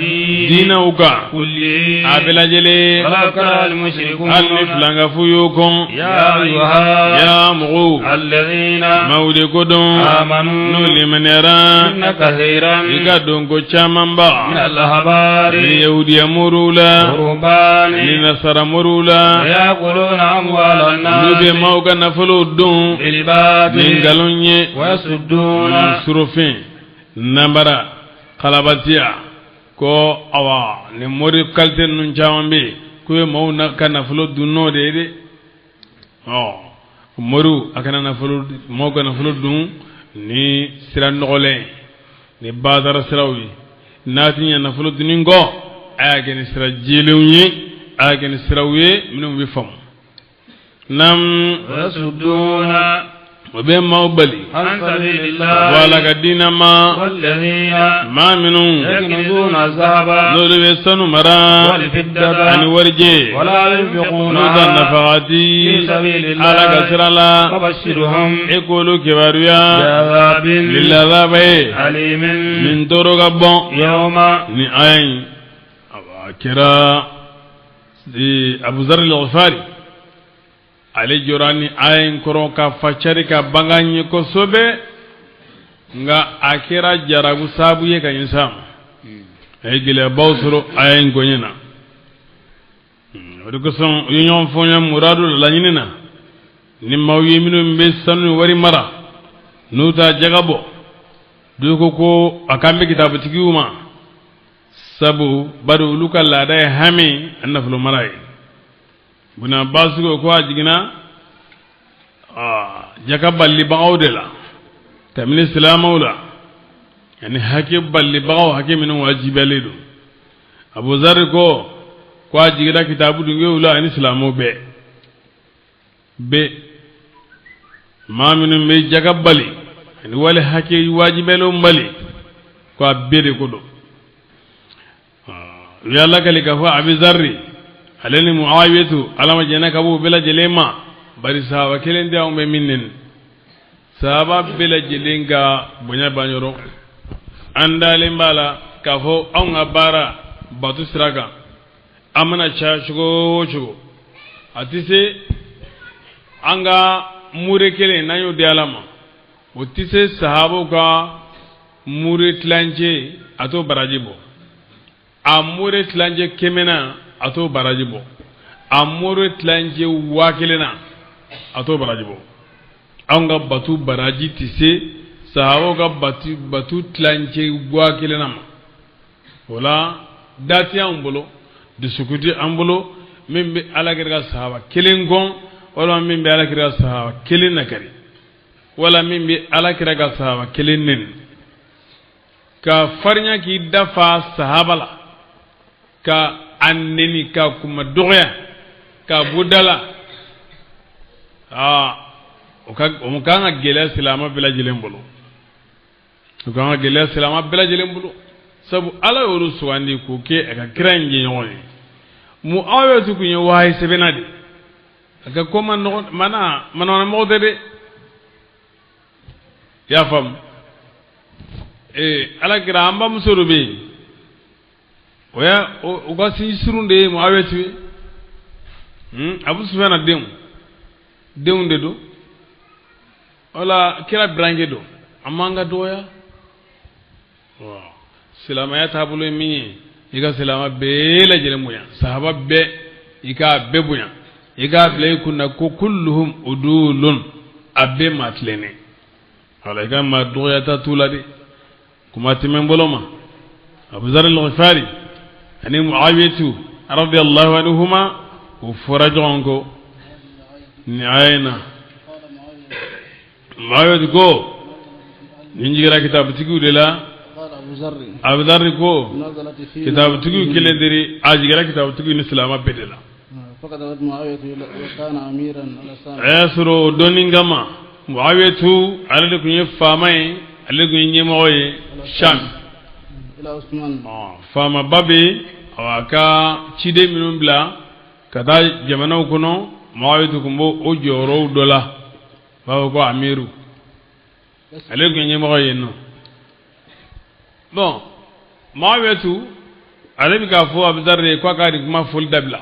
دين اوكا كله ابلا جلي ولا كره المشركون الفلانغا فيوكم يا ايها يا مغو الذين مولي كودون امنوا نولي منيرا ان كثيرا يغادون كو تشامبا من الاحبار اليهودية مورولا ورهبان لنصارى مورولا يأكلون أموال الناس نوبي موغا نفلو دون بالباطل نينغالوني ويصدون surufin nambara kalabatiya ko awa ni mori kalte nun chambe ko mau na kana fulo dunno de moru akana na fulo moga na fulo dun ni siran nogole ni badara sirawi natinya na fulo duningo aya ni sira jelewnye aya ni sirawe minum bi fam nam ويصدون وبما وبلي عن سبيل الله ولا قدينا ما والذين ما منهم يكنزون الذهب نور بيسنو مرا والفضة أن ورجي ولا ينفقون نوزا نفقاتي في سبيل الله على قصر الله فبشرهم يقولوا كباريا بعذاب للعذاب أليم من طرق البون يوم نعين كرا أبو ذر الغفاري ale jorani ayin koron ka facari ka banganyi ko sobe nga akira jaragu sabu ye kan insam ay gile bawsuro ayin gonyina wadu ko son union fonya muradu la nyinina ni mawi minu mbe sanu wari mara nuta jagabo duko ko akambe kitabu tigiuma sabu badu luka la day hami annaflu marai buna basugo ko ajigina jaka balli bagaw de la tamni islamawla yani hake balli bagaw hake min wajibalidu abu zar ko ajigida kitabu dunge wala ani islamu be ma min me jaka balli yani wala hake wajibalo mbali ko abede ko do yalla kalika fa abi zarri alani muawiyatu alama janaka bu bila jelema bari sahaba kelen dia umbe minnen sahaba bila jelenga bunya banyoro andale mbala kafo on abara batu siraga amana cha chugo atise anga mure kelen nayo de alama otise sahabo ka mure tlanje ato barajibo amure tlanje kemena ato barajibo amure tlanje wakilena ato barajibo anga batu baraji tise sahabo ga batu tlanje wakilena wala dati an bolo dusukuti an bolo min be alakira sahaba kelen gon wala min be alakira sahaba kelen nakari wala min be alakira ga sahaba kelen nen ka farnya ki dafa sahaba la ka anneni ka kuma doya ka budala o kan ka gɛlɛya silama bɛɛ lajɛlen bolo o kan ka gɛlɛya silama bɛɛ lajɛlen bolo sabu ala y'olu sugandi k'o kɛ a ka kira in jɛ ɲɔgɔn ye Muawiya tun ye wahayi sɛbɛnna de a ka ko manamɔgɔ tɛ dɛ i y'a faamu ala kira an bamuso dɔ bɛ yen o ka sinjisurun de ye Muawiya tun ye Abu Sufyana denw de don wala kira branche do amanga doya silamaya taabolo min ye i ka silama bɛɛ lajɛlen bonya sahaba bɛɛ i k'a bɛɛ bonya i k'a bila i kunna ko kulluhum udulun a bɛɛ maa tilennen wala i ka maa dɔgɔyata t'u la de kuma tɛmɛ bolo ma Abu Zar al-Ghifari ani Muawiyatu radiyallahu anhuma u fɔra ɲɔgɔn kɔ ni ayina Muawiya ko nin jigira kitabutigiw de la Abu Dharr ko kitabutigiw kelen diri a jigira kitabutigiw ni silama bɛɛ de la a y'a sɔrɔ dɔɔnin kama Muawiyatu ale de tun ye faama ye ale tun ye ɲɛmɔgɔ ye Sham faamaba bɛ a ka ciden minnu bila ka taa jamanaw kɔnɔ Muawiyatu tun b'o o jɔyɔrɔw dɔ la b'a fɔ ko amiru ale tun ye ɲɛmɔgɔ ye nɔ bon Muawiyatu ale bɛ k'a fɔ Abu Dharr ye k'a ka nin kuma fɔli dabila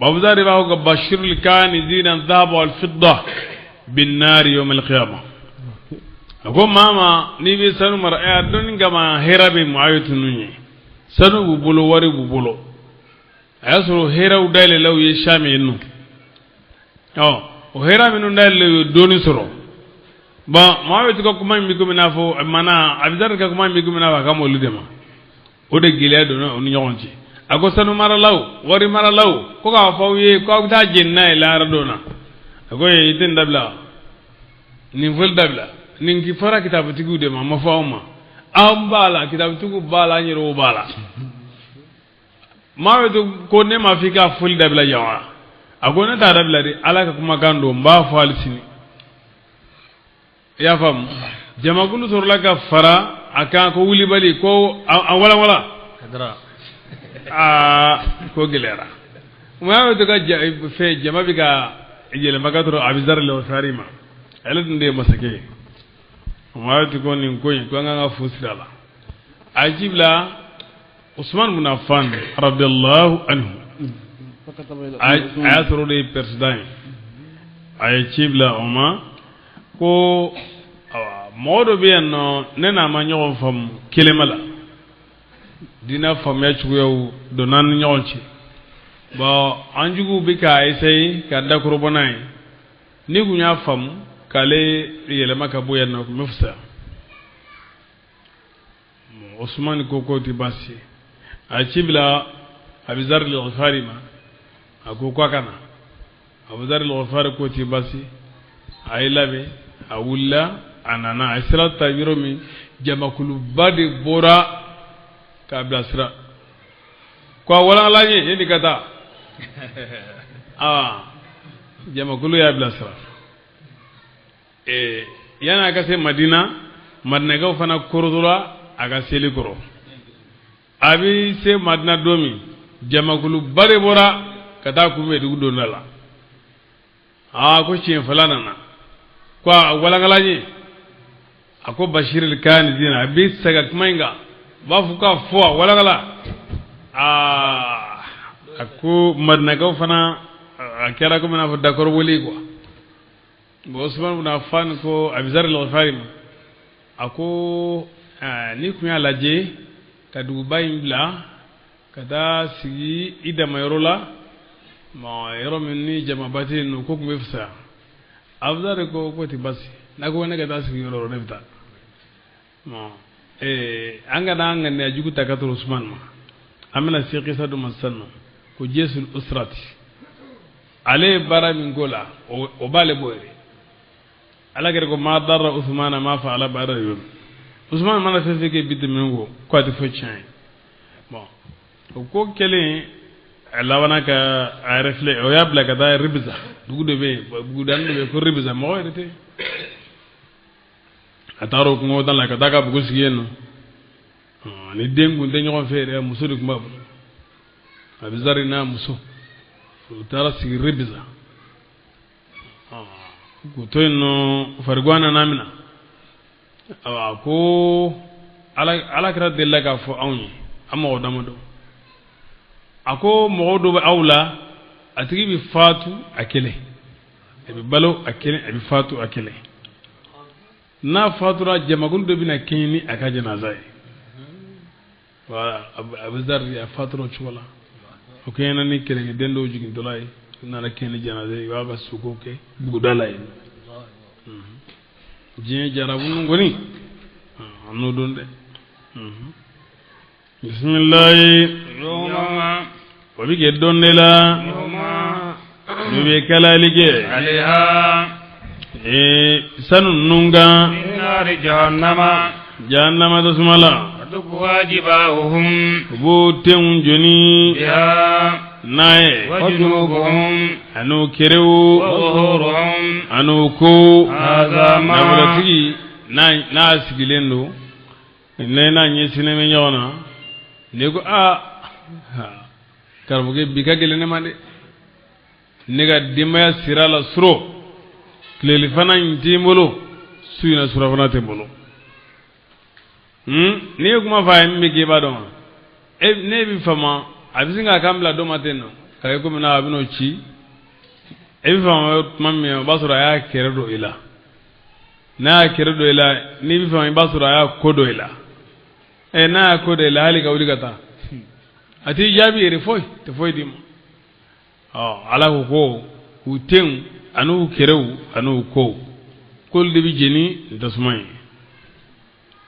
Abu Dharr b'a fɔ ko bashirul kanizina dhahaba wal fidda bin nari yawm al qiyamah a ko mama n'i bɛ sanu mara a dɔnni kama hɛrɛ bɛ Muawiyatu ninnu ye sanu b'u bolo wari b'u bolo a y'a sɔrɔ hɛrɛw dayɛlɛlaw ye Sham yen nɔ o hɛrɛ minnu dayɛlɛlaw ye dɔɔnin sɔrɔ bon Muawiyatu ka kuma in bɛ komi n'a fɔ Abu Dharr ka kuma in bɛ komi n'a fɔ a ka mɔli de ma o de gɛlɛya donna o ni ɲɔgɔn cɛ a ko sanu maralaw wari maralaw ko k'a fɔ aw ye ko aw bɛ taa jeni n'a ye lahara don na a ko i tɛ nin dabila nin fɔli dabila nin fɔra kitabutigiw de ma a ma fɔ aw ma an b'a la kitabutigiw b'a la an yɛrɛw b'a la Muawiyatu ko ne ma f'i ka fɔli dabila yan wa a ko ne t'a dabila de ala ka kumakan don n b'a fɔ hali sini i y'a faamu jamakulu sɔrɔla ka fara a kan ko wulibali ko a walawala ko gɛlɛyara Muawiyatu ka fɛ jama bɛ ka yɛlɛma ka sɔrɔ Abu Dharr al-Ghifari ma ale tun de ye masakɛ ye Muawiyatu ko nin ko in ko an ka fu sira la a ji bila Usman bin Affan radiyallahu anhu a y'a sɔrɔ de ye président ye a ye ci bila o ma ko mɔgɔ dɔ bɛ yan nɔ ne n'a ma ɲɔgɔn faamu kelema la diinɛ faamuya cogoyaw donna ni ɲɔgɔn cɛ bon an juguw bɛ k'a essayer ka dakɔrɔbɔ n'a ye ni kun y'a faamu k'ale yɛlɛma ka bɔ yan nɔ kun bɛ fisaya Usman ko k'o tɛ baasi ye a ye ci bila Abu Dharr al-Ghifari ma a ko k'a ka na Abu Dharr al-Ghifari k'o tɛ baasi a ye labɛn a wulila a nana a ye sira ta yɔrɔ min jamakuluba de bɔra k'a bila sira ko a walankala n ye yanni ka taa jamakulu y'a bila sira yanni a ka se Madina Madinakaw fana korotora a ka seli kɔrɔ a bɛ se Madina don min jamakuluba de bɔra ka taa kunbɛn dugu donda la ko tiɲɛfɛla nana ko a walankala n ye a ko bashirul kanizina a bɛ sɛgɛn kuma in kan b'a fɔ k'a fɔ a walankala a ko Madinakaw fana a kɛra komi n'a fɔ dakɔrɔbɔli quoi bon Usman bin Affan ko Abu Dharr al-Ghifari ma a ko ni kun y'a lajɛ ka duguba in bila ka taa sigi i damayɔrɔ la yɔrɔ min ni jamaba tɛ yen nɔ ko kun bɛ fisaya Abu Dharr ko k'o tɛ baasi n'a ko ne ka taa sigi yɔrɔ ne bɛ taa an ka n'an ŋaniya jugu ta ka to Usman ma amina si qisa du masanno ko jesul usrati ale bara min gola o bale boyre ala gere ko ma darra usmana ma fa ala bara yum usman mana fe ke bidde mingo ko ati fo chan bon ko kele ala wana ka a refle o yabla ka da ribza dugudo be bugudan be ko ribza mo rete ataro ko ngodan la ka daga bugo sigeno ni dengu de ñoo fere muso du mbab abizari na muso tara sigi ribza ko to no fargwana namina ko ala kra de la ka fo awni amo damado ako modo ba awla atigi bi fatu akele e bi balo akele e bi fatu akele na fatura jamagun do bina kini aka janaza wala abizar ya faturo chola okay na ni kele dendo jigin dolay na la kini janaza wa ba suko ke budalay jien jarabun ngoni anu donde bismillah yoma wabi ke donde la yoma nube kala lige alaiha sanun nunga nari jahannama dasmala tukwa jibahum bu ten joni biha nae wajunubuhum anu kerewu wa zuhuruhum anu ko hadha ma nabulatigi na sigilendo ne na nyesine me nyona ne ko karbuge bika gelene mande ne ga dimaya sirala suro kleli fana ntimbolo suina sura fana tembolo ne kuma fa mi ge ba don ne bi fama abisinga kamla do mateno kay ko mina abino ci e bi fama mamme basura ya keredo ila na keredo ila ni bi fama basura ya kodo ila na kodo ila hali ka wuli kata ati jabi ere foy te foy dim ala ko uten anu kerewu anu ko kol de bi jeni dasmay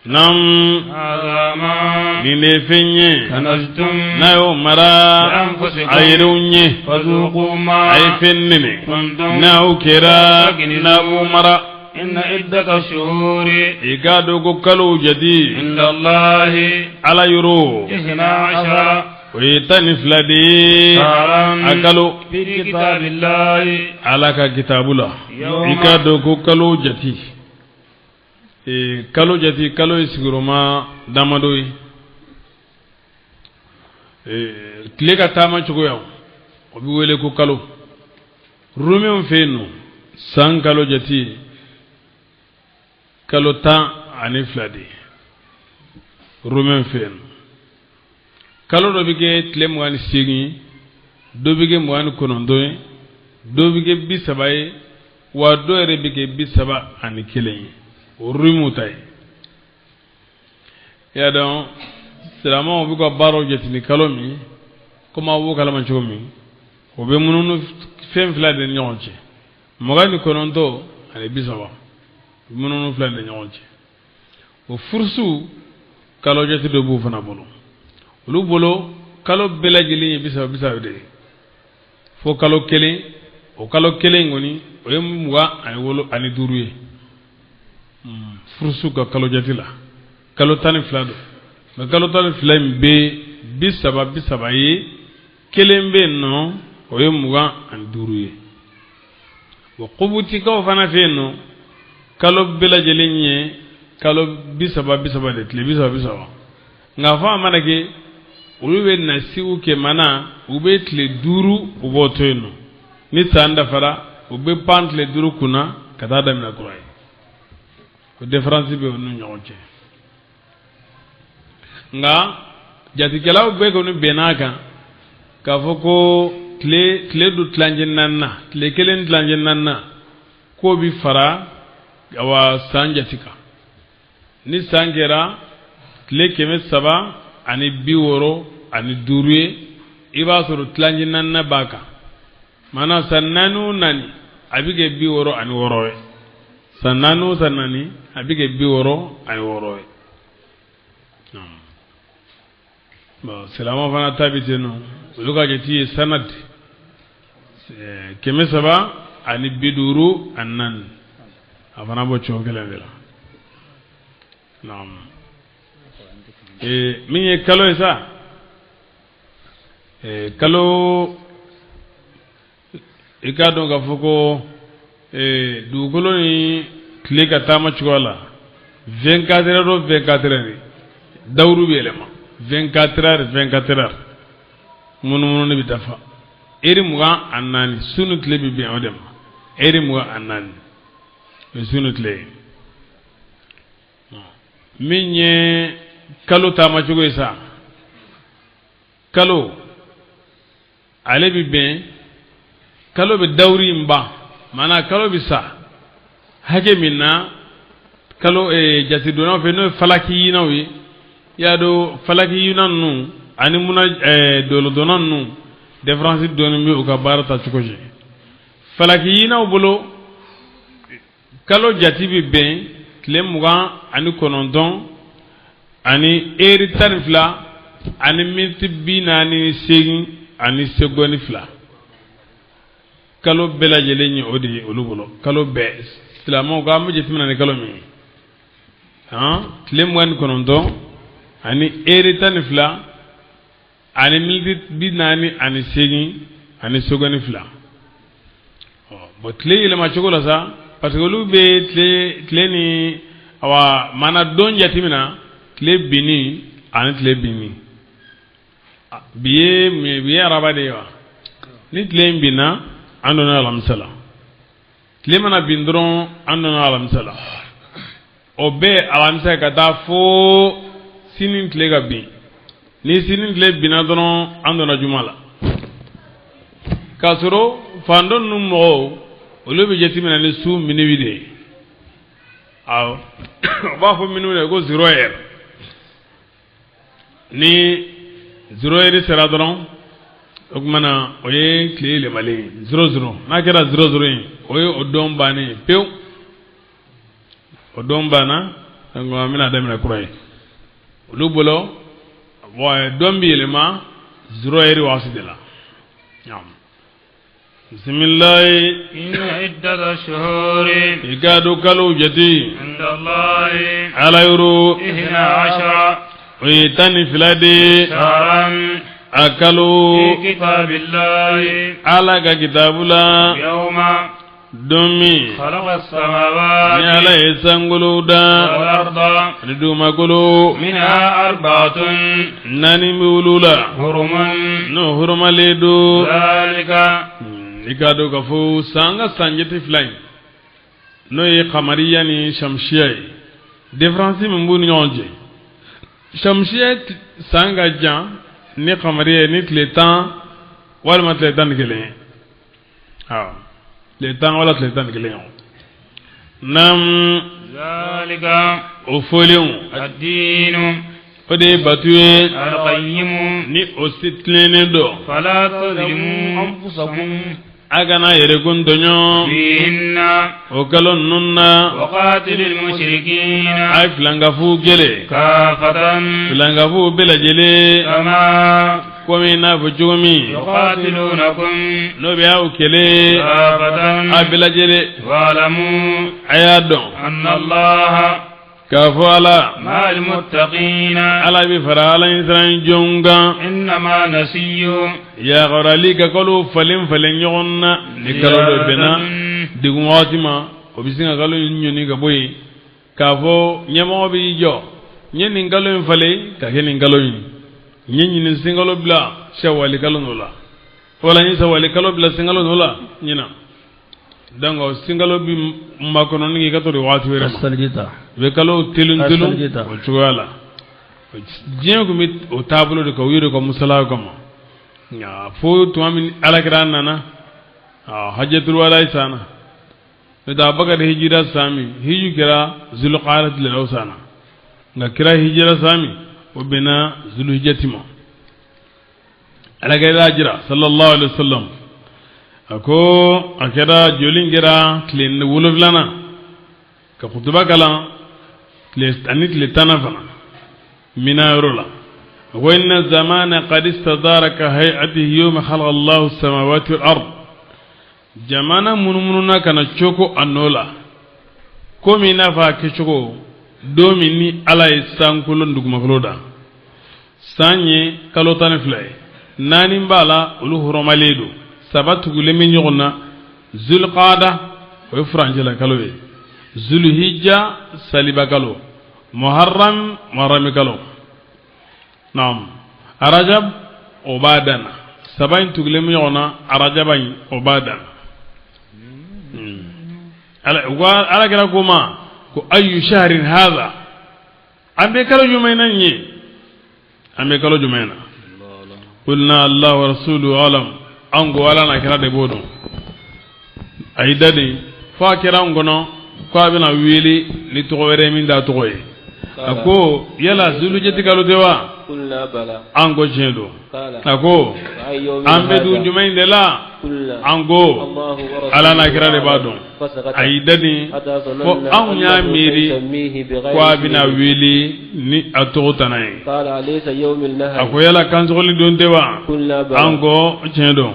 nam azama ni ne fenye kanastum na yo mara ayirunye fazuqu ma ay fennene na ukera na mara inna iddata shuhuri igado go kalu jadi inda allahi ala yuro ihna ashara ويتني فلدي أكلو في كتاب الله على كتاب الله يكادو كلو جتي كلو جتي كلو يسيرما دامدوي تلك تاما تقول وبيقول لك كلو روميون فينو سان كلو جتي كلو تا أني فلدي روميون فينو kalo do bige tlem wani sigi do bige mwani konondo do bige bisabaye wa do ere bige bisaba ani kelen o rumutay ya don selama o bigo baro jetini kalo mi koma wo kala man chomi o be mununu fem fla de nyonche mogani konondo ani bisaba mununu fla de nyonche o fursu kalo jeti do bu fana bolo lu bolo kalo belajili bisa de fo kalo kelen o kalo kelen ngoni o yem wa ay wolo ani duruye fursu ka kalo jatila kalo tani flado ma kalo tani flame be bisaba yi kelen be no o yem wa ani duruye wa qubuti ka fana fe no kalo belajili nye kalo bisaba de tle bisaba nga fa manake uluwe na siwu ke mana ube tle duru ubotoino ni tanda fara ube pantle duru kuna kata da mina kurai o difference be onu nyonche nga jati kala ube ko ni benaka ka foko tle du tlanje nanna tle kelen tlanje nanna ko bi fara awa sanjatika ni sangera tle keme saba ani biworo ani duruye iba soro tlanji nanna baka mana sananu nani abige biworo ani worowe sananu sanani abige biworo ani worowe bon silama fana tabiteno olu ka jati sanad keme saba ani biduru annan afana bo chokelen dela naam min ye kalo sa kalo ikado ga foko dugukolo ni tile ka taama cogo la 24 heures o 24 heures dawru bi elema 24 heures munu ne bi dafa eri muga annani sunu tile bi bi odem eri muga annani sunu tile minye kalo taama cogo sa kalo ale bi ben kalo be dawri mba mana kalo bi sa hage minna kalo jati dona fe no falaki yinawi yado falaki yinannu ani muna dolo donannu difference donu mi o ka barata chukoje falaki yinaw bolo kalo jati bi ben klemuga ani konondon ani eri tarifla ani minti binani segin ani segoni fla kalo bela jelenyi odi olubulo kalo be silamo ga mu jetimina ne kalo mi tlemwan konondo ani eritan fla ani mildi binani ani segin ani sogoni fla bo tle ile ma chogola sa parce que lu be tle ni awa mana don jetimina tle bini ani tle bini biye arabade wa ni tle bina andona alamsala lemana bindron andona alamsala obe alamsa kata fo sinin tlega bi ni sinin tle binadron andona jumala kasoro fandon numo olobe jetimena ni su minibide aw ba fo minune go 0 heure ni 0 heure sera dron okmana oye clé mali 00 na kera 00 oye odom bani pew odom bana ngo amina demna kuray lu bolo wa dombi elema 0 eri wasidela yam bismillah inna iddata shuhuri ikadu kalu jati inda allahi ala yuru 12 oye tani filade sharan akalu kitabillahi ala ka kitabula yawma domi khalaqa as-samawati ni ala isanguluda wal arda riduma kulu minha arba'atun nani mulula hurumun no hurumaledu zalika ikado ka fu sanga sanjeti flay no yi qamariya ni shamsiya difference mbuni nyonje shamsiya sanga jan ni qamariya ni tletan wala ma tletan gele tletan wala tletan gele nam zalika ofolion ad-dinu ode batuye al-qayyim ni ositlene do fala tadlimu anfusakum agana yere gundonyo fihinna okalon nunna waqatilul mushrikina ay flangafu gele kafatan flangafu bela jele kama komi na fujumi yuqatilunakum no be aw kele kafatan abela jele wa'lamu ayadon anna allaha kafala ma'al muttaqina ala bi farala insran jonga innama nasiyu ya qarali ka kolu falin yonna ni kalo do bena digun watima obisinga kalo nyoni ga boy kafo nyamo bi jo nyeni ngalo fale ka heni ngalo nyeni ni singalo bla shawali kalo nola wala ni sawali kalo bla singalo nola nyina dango singalo bi makono ni ka to de watu wera asaljita be kalo telun o chugala jien ko mit o tablo de ko yiro ko musala ko ma ya fo to amin alakran nana hajjatul wala sana da baga de hijira sami hiju kira zulqalat lil awsana nga kira hijira sami o bina zulhijjatima alagayda jira sallallahu alaihi wasallam ako akeda jolingira clean wuluflana ka khutuba kala les tanit le tanafana mina rola wa inna zamana qad istadara ka hay'atihi yawma khalaqa Allahu as-samawati wal ard jamana mununa kana choko anola komi na fa ke choko domi ni ala isankulon duguma kloda sanye kalotane flay nani mbala ulu horomaledo sabatu gulemi nyogna zulqada wa franjila kalowe zulhijja saliba kalo muharram marami kalo nam arajab obadana sabain tugulemi nyogna arajabain obadana ala kira kuma ko ayu shahrin hadha ambe kalo jumayna nyi ambe kalo jumayna qulna allah wa rasuluhu alam ango wala na kira de bodo ay dadi fa kira ngono ko abina wili ni to were min da to koy ako yala zulu jeti kalo dewa qulna bala ango jedo ako ambe du jumayna la ango ala na kira de bado ay dadi ko an ya miri ko abina wili ni atotanay qala alaysa yawmul nahr ako yala kanzoli don dewa ango jedo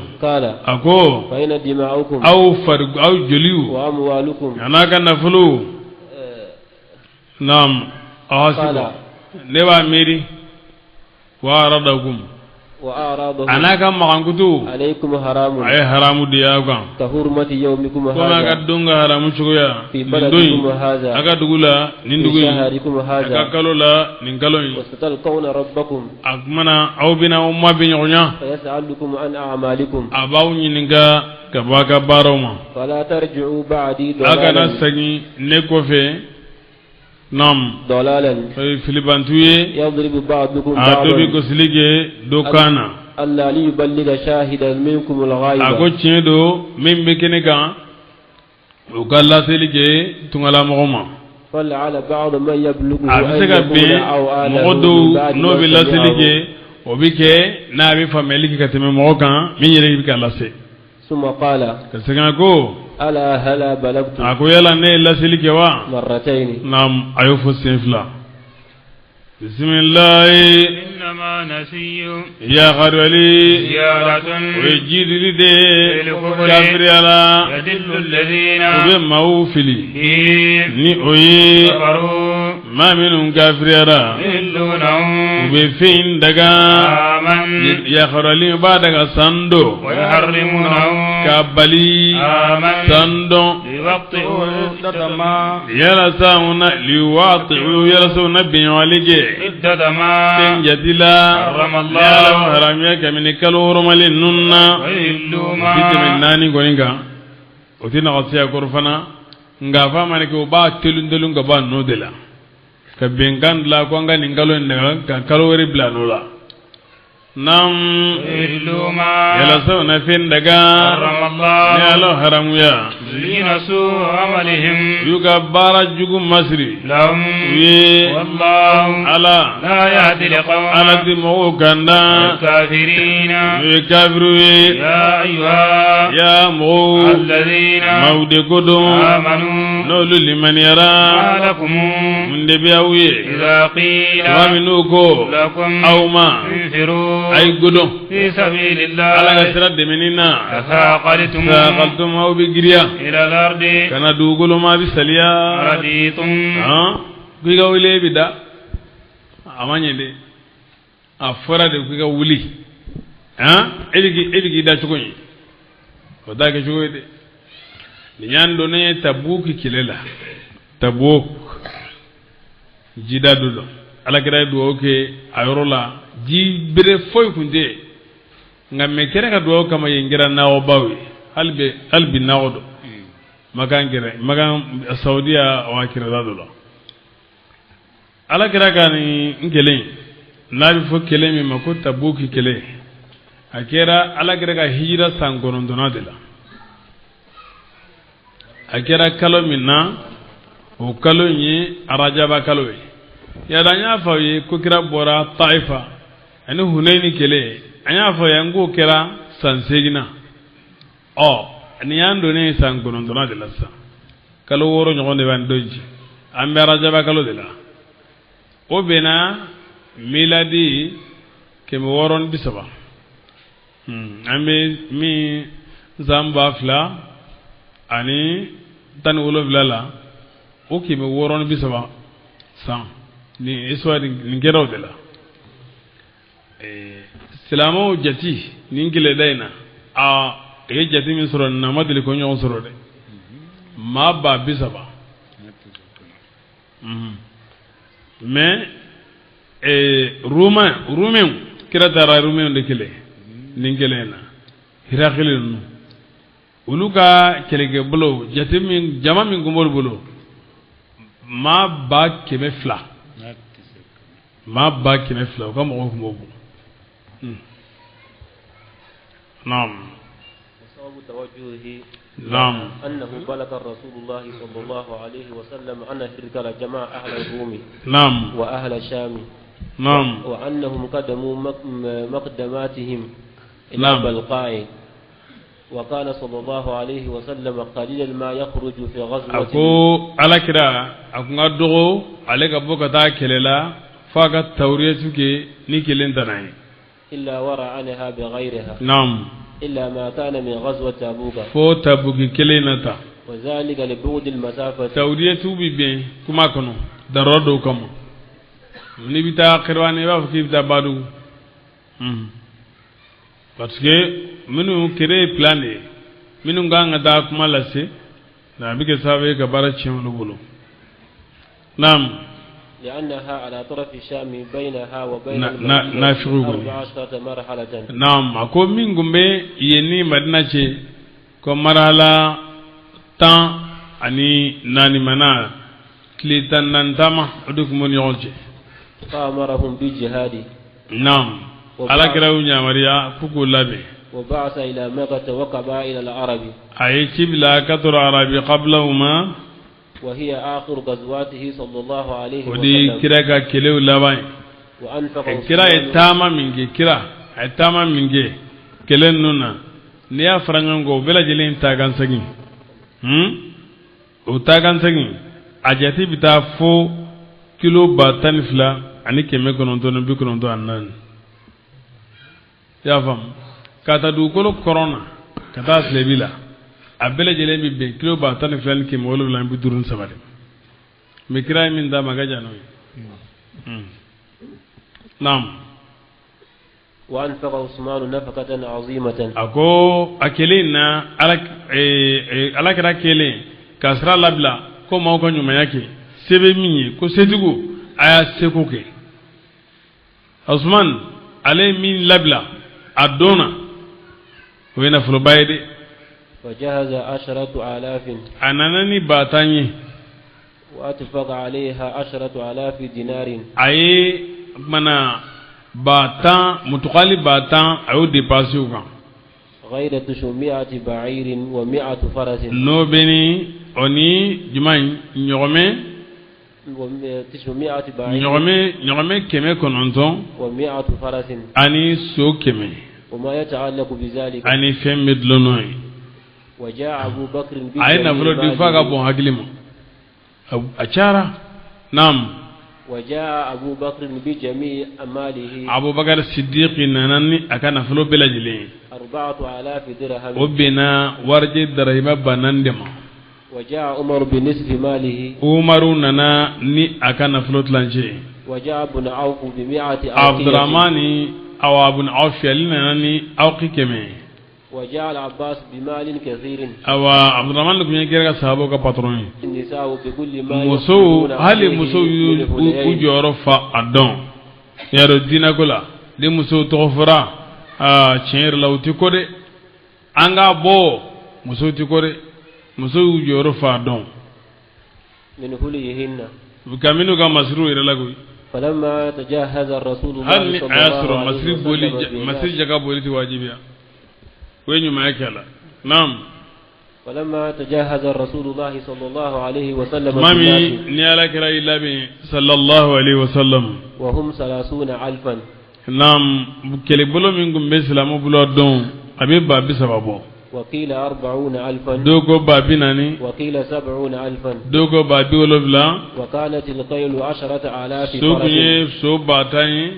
ako fa ina dima'ukum aw fargu aw joliu wa amwalukum anaka nafulu nam ahasiba newa miri wa aradakum wa a'raduhum anaka magangutu alaykum haramun ay haramu diyaga ka hurmati yawmikum ko hadha maga dunga haramu chugoya fi baladikum hadha aga dugula nindugu shaharikum hadha aga kalola ningaloy wastatalqawna rabbakum agmana aw bina umma binyonya fayas'alukum an a'malikum abaw nyininga kabaka baroma fala tarji'u ba'di aga dalalan na sagi nekofe nam dalalan filibantuye yadribu ba'dukum adobi ba'dan ko silige do kana alla li yuballigha shahidan minkum al-ghaiba ago ciedo membe kene kan o galla silige tungala mogoma فلعل بعض من يبلغه abisega be modo no bi la silige o bike na bi fameli ka teme mogan min yere bi kala se ثم قال kasega ko ألا هلا بلغت ako yala ne la silige wa مرتين nam ayo fo senfla bismillah إنما نسي ya qarwali زيارة ويجيد لي الكفر كافر على يدل الذين وبموفلي به ni oyi كفروا ma minun kafir على يحلونهم وبفين دغا آمن ya qarwali ba daga sando ويحرمونهم kabali آمن sando ليبطئوا عدة ما yala sauna liwati yala sauna binwalige عدة ما jadila حرم الله ya haramya kamini kaloro malin nunna ويحلوا ما bitimin nani goninga otina qasiya korfana nga fa mane ko ba telundelu nga ba no dela ka bengan la ko nga ningalo ne ka kalori blanola nam ويحلوا ما yala so na fin daga حرم ne الله alo haramu ya زين سوء عملهم yuga bara jugu masri لهم ye والله ala لا يهدي القوم ala di mo ganda الكافرين ye kafiru ye يا أيها ya mo الذين maude kodo آمنوا no liman yara ما لكم munde biawiye إذا قيل waminuko لكم awma انفروا ay godo في سبيل ala ga الله sira de menina تثاقلتم saqaltum aw bi giriya إلى الأرض kana dugulu ma bi saliya رضيتم ha kuiga wile bida amanye de afara de kuiga wuli ha eligi da chukoyi oda ke chukoyi de nyando ne tabuki kilela tabuk jida dudo ala kira do ke ayorola ji bere foy kunde ngam me kere ka do kama yengira nawo bawi albi nawodo magan saudiya wa kira dado ala kira kani ngele nabi fo kele mi mako tabuki kele akera ala kira ka hijira sangonon donadela akera kalo minna o kalo ni arajaba kalo ya danya fa yi ko kira bora taifa ani hunaini kele anya fa yango kira sansegina o ani yando ne sangonon donadela sa kalo woro nyogonde ban doji ambe arajaba kalo dela o bena miladi kɛmɛ wɔɔrɔ ni bi saba an bɛ min zan ba fila ani tan ni wolonwula la o kɛmɛ wɔɔrɔ ni bi saba san nin histoire nin kɛra o de la silamɛw jati nin kɛlɛda in na e ye jati min sɔrɔ nin na a ma deli ko ɲɔgɔn sɔrɔ dɛ maa ba bi saba mais Roumain kira taara Roumain de kɛlɛ nin kɛlɛ in na Hirakili ninnu olu ka kɛlɛkɛbolo jate min jama min kun b'olu bolo maa ba kɛmɛ fila u ka mɔgɔw kun b'o bolo naam نعم أنه بلغ رسول الله صلى الله عليه وسلم أن هرقل جمع أهل الروم نعم وأهل الشام نعم وأنهم قدموا مقدماتهم إلى نعم بلقاء وكان صلى الله عليه وسلم قليلا ما يخرج في غزوة أكو على كده أكو نادو عليك أبوك تاكللا فاقت توريتك نيكلين تناي إلا ورى عنها بغيرها نعم إلا ما كان من غزوة تبوك فو تبوك كلينتا وذلك لبعد المسافة توريتو بيبين كما كنو درودو كما ni bita khirwani ba fi bita badu parce que minu créer plan de minu nganga da kuma lase na bige sabe ka baracin lubulo nam لأنها على طرف الشام بينها وبين نافعو 14 مرحلة نعم أكو من غمبي يني مدينة شيء كم مرحلة تان أني ناني منا كليتان نانتما أدوك من يونجي فأمرهم بالجهاد نعم على كراو نيامريا كوكو لابي وبعث إلى مكة وقبائل العرب أي كبلا كتر عربي قبلهما وهي آخر غزواته صلى الله عليه وسلم ودي كراكا كيلو لاباي وأنفق كرا يتاما منجي كرا يتاما منجي كيلن نونا نيا فرانغو بلا جلين تاغان سغين o tagan sangin ajati bita fo kilo batan fila ani keme kononton bi kononton annan ya fam kata du kolo corona kata slebila abele jele bi be kilo batan fila ni keme wolo lan bi durun sabade mi kira min da magaja no nam وأنفق عثمان نفقة عظيمة أكو أكلنا على كذا كلين كسر لبلا كم أو كن يوم يأكل سبميني كسيتكو أيا سكوكي عثمان عليه من لبلا أدونا وين فلوبايدي وجهز 10,000 أناني باتاني وأتفق عليها 10,000 دينار أي منا باتان متقالي باتان أو ديباسيو كان غير 900 بعير و100 فرس نو بني أني جماعي نيومي 900 بعير نيومي كمي كنونتون و100 فرس أني سو كمي وما يتعلق بذلك أني فهم مدلونوي وجاء أبو بكر أين نفرو دفاق أبو هاجلمو أشارة نعم وجاء أبو بكر بجميع أماله أبو بكر الصديق نانني أكان فلو بلاجلين 4,000 درهم وبنا ورجي درهم بناندما وجاء عمر بنصف ماله عمر نانا ني أكان فلو تلانشي وجاء ابن عوف ب100 عبد الرحمن أو ابن عوف يلناني أوقي كمي وجاء العباس بمال كثير أو عبد الرحمن لكم يجرى صحابه كباتروني النساء بكل ما مسو هل مسو يجرف أدون يا ردينا كلا دي مسو تغفرا شير لو تكوري أنغا بو مسو تكوري مسو يجرف أدون من هليهن بكامينو كمسرو يرلاقوي فلما تجهز الرسول الله هل صلى الله أسر عليه وسلم مسير جاكا بولي تواجبيا وين ما يكلا نعم فلما تجهز الرسول الله صلى الله عليه وسلم مامي نيالا كلا إلا بي صلى الله عليه وسلم وهم 30,000 نعم كلي بلو منكم بسلام بلو دون أبي بابي سببو وقيل 40,000 دوكو بابي ناني وقيل 70,000 دوكو بابي ولو بلا وكانت القيل 10,000 فرس سوكي سو باتاني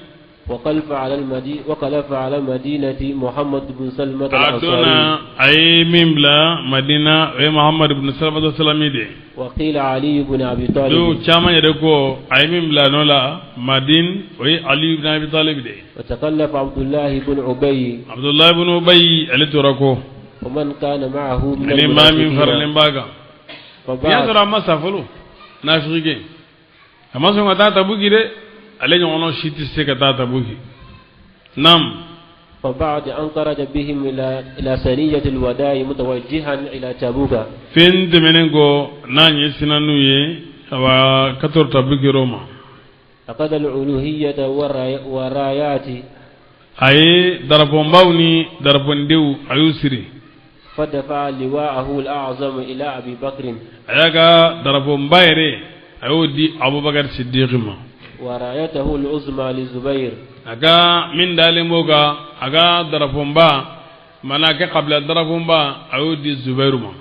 وخلف على مدينة محمد بن سلمة الأنصاري أدونا أي مملا مدينة أي محمد بن سلمة السلامي دي وقيل علي بن أبي طالب دو كما يدكو أي مملا نولا مدين أي علي بن أبي طالب دي وتكلف عبد الله بن أبي اللي تركو ومن كان معه من الإمام فرلين باغا فبعد يا ما سافلو نافريكي أما سونغ تاتا بوكي دي عليه نونو شيتي سيكا تاتا بوكي نعم فبعد أن خرج بهم إلى سرية الوداع متوجها إلى تبوك فين تمنينكو ناني سنانوي وكتور تبوكي روما أخذ الألوهية والرايات أي دربون باوني دربون ديو أيوسري فدفع لواءه الأعظم إلى أبي بكر أياكا دربون بايري أيودي أبو بكر صديق ما ورايته العظمى للزبير أكا من دالموكا أكا دربون با مناك قبل دربون با أيودي الزبير ما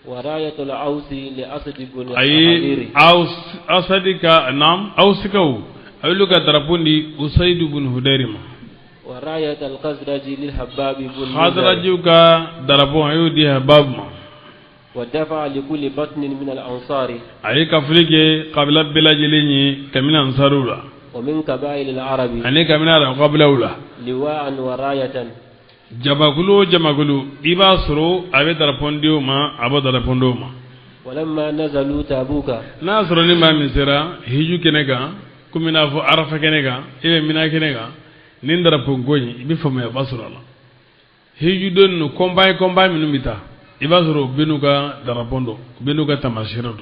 وراية الأوس لأسد بن أي أسدك نعم أوسكو أيلوكا دربون دي أسيد بن هدير ما وراية الخزرج للحباب بن خزرجوكا دربون أيودي حباب ما ودفع لكل بطن من الأنصار أي كفلك قبل بلاجليني كمن أنصارولا ومن قبائل العرب أني كمن قبل أولا لواء وراية جماغلو إباسرو أبي دربونديو ما أبو دربوندو ما ولما نزلوا تابوك ناصر نما مسيرا هيجو كنيكا كمنا فو عرفة كنيكا إبه منا كنيكا نندر بونغوني إبه فما يباسرو الله هيجو دون كومباي منو ميتا ibasoro benuka darapondo benuka tamashiro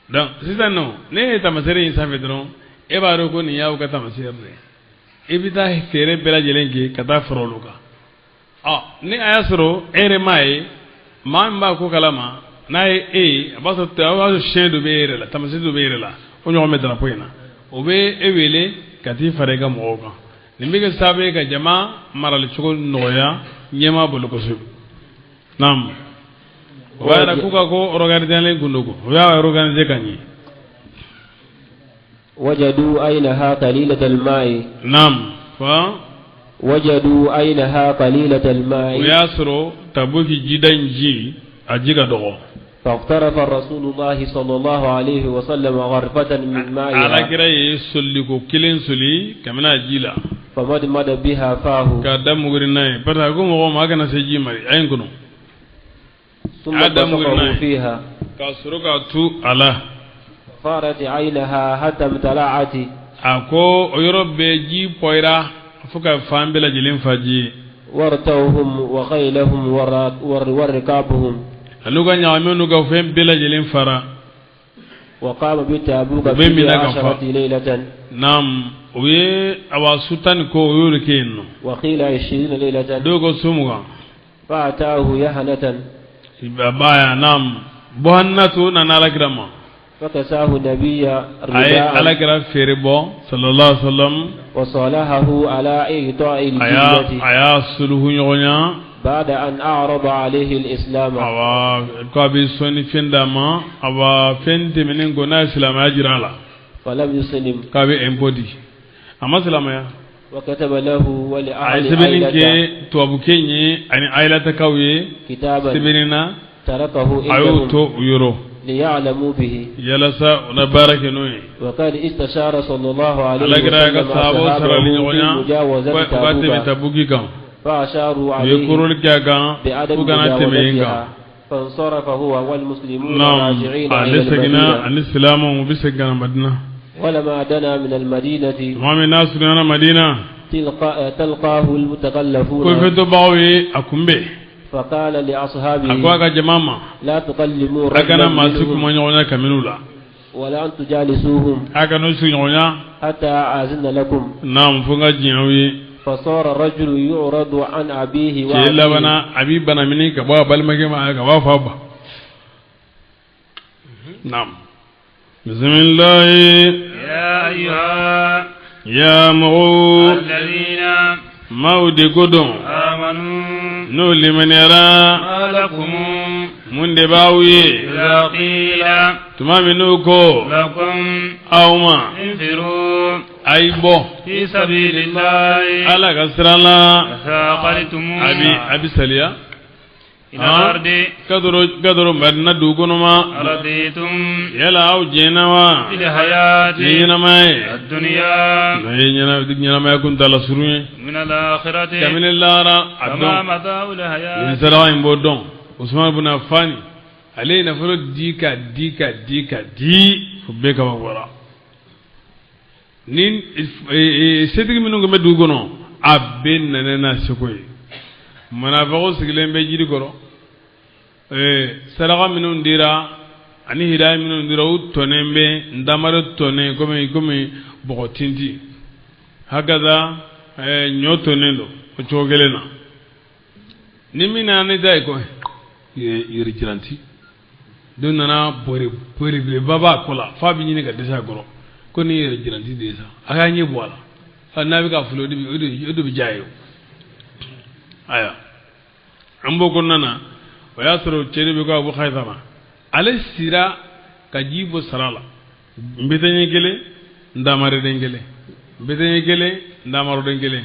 donc c'est non ne tamasere in safe dron e baro ko ni yaw ka tamasere ibita fere bela jelenke kata froluka ni ayasro ere mai mamba ko kalama nae abaso tawa chien do bere la tamasere do bere la onyo me darapoina obe ewele kati farega moga nimbe sabe ka jama maral chugo noya nyema boluko su Nam. Wala kuka ko organiser len kundugo. Wa organiser kanyi. Wajadu aynaha qalilatal ma'i. Nam. Fa wajadu aynaha qalilatal ma'i. Yasro tabuki jidanji ajiga dogo. فاقترف رسول الله صلى الله عليه وسلم غرفة من مائها على كراي سلكو كلين سلي كمنا جيلا فمدمد بها فاه كدم غريناي بتاكو مو ما كان سجي مري اينكنو ثم بصقه فيها كسرك تو على فارت عينها حتى امتلعت اكو يربي بويرا فك فامبلا جلين فاجي ورتوهم وخيلهم وركابهم aluga nyame nuga fem bela jelen fara وقام بتابوك في 10 ليلة nam oye awa sultan ko yurikeno وقيل 20 ليلة dogo sumuga فاتاه يهنة ibabaya nam bohannatu na nalagrama فكساه نبي ay alagra ferebo sallallahu alaihi wasallam وصالحه على ايطاء الجزية aya suluhu nyonya بعد أن أعرض عليه الإسلام كابي سوني فندما أبا فنت منين قنا إسلام أجرالا فلم يسلم كابي إمبودي أما سلام يا وكتب له ولأهل عائلته توابكيني أن عائلة كوي كتابا سبيلنا تركه أيوتو يورو ليعلموا به يلسا ونبارك نوي وقد استشار صلى الله عليه وسلم أصحابه في مجاوزة تبوكي فأشاروا عليه بعدم مجاوزتها فانصرف هو والمسلمون راجعين إلى المدينة ولما دنا من المدينة تلقاه المتكلفون فقال لأصحابه لا تكلموا رجلا منهم ولا أن تجالسوهم حتى أعزن لكم فصار الرجل يعرض عن أبيه وأبيه بنا أبي بنا مني كبا بالمجمع كبا فابا نعم بسم الله يا أيها يا مغود الذين مودي قدم آمنوا no limaniyara malakum mun de bawuye idha qila tuma minu ko lakum awma infiru aibo fi sabilillahi ala kasrala thaqaltum abi saliya ila ardi kadoro madna dugunuma raditum yala aw jenawa bil hayati jinamay ad-dunya jinamay kun tala surunye min al-akhirati kamil lara kama mata'u al-hayati ni sarawa imbo don Usman ibn Affan alayna furo dika di fubbe ka wala nin setigi minu ngome dugono abben nanana sokoy manafago sigilen be jiri koro saraka minu ndira ani hidaya minu ndira u tonembe ndamare tone kome bogotinti hakaza nyo tonendo o chogelena nimina ne dai ko yiri jiranti don nana bori ble baba kola fabi nyine ga desa goro ko ni yiri jiranti desa aga nye boala fa nabi ka fulo di bi jayo aya ambo ko nana o yasro chere be ko abu khaythama ale sira ka jibo sarala mbitenye gele ndamare dengele mbitenye gele ndamaro dengele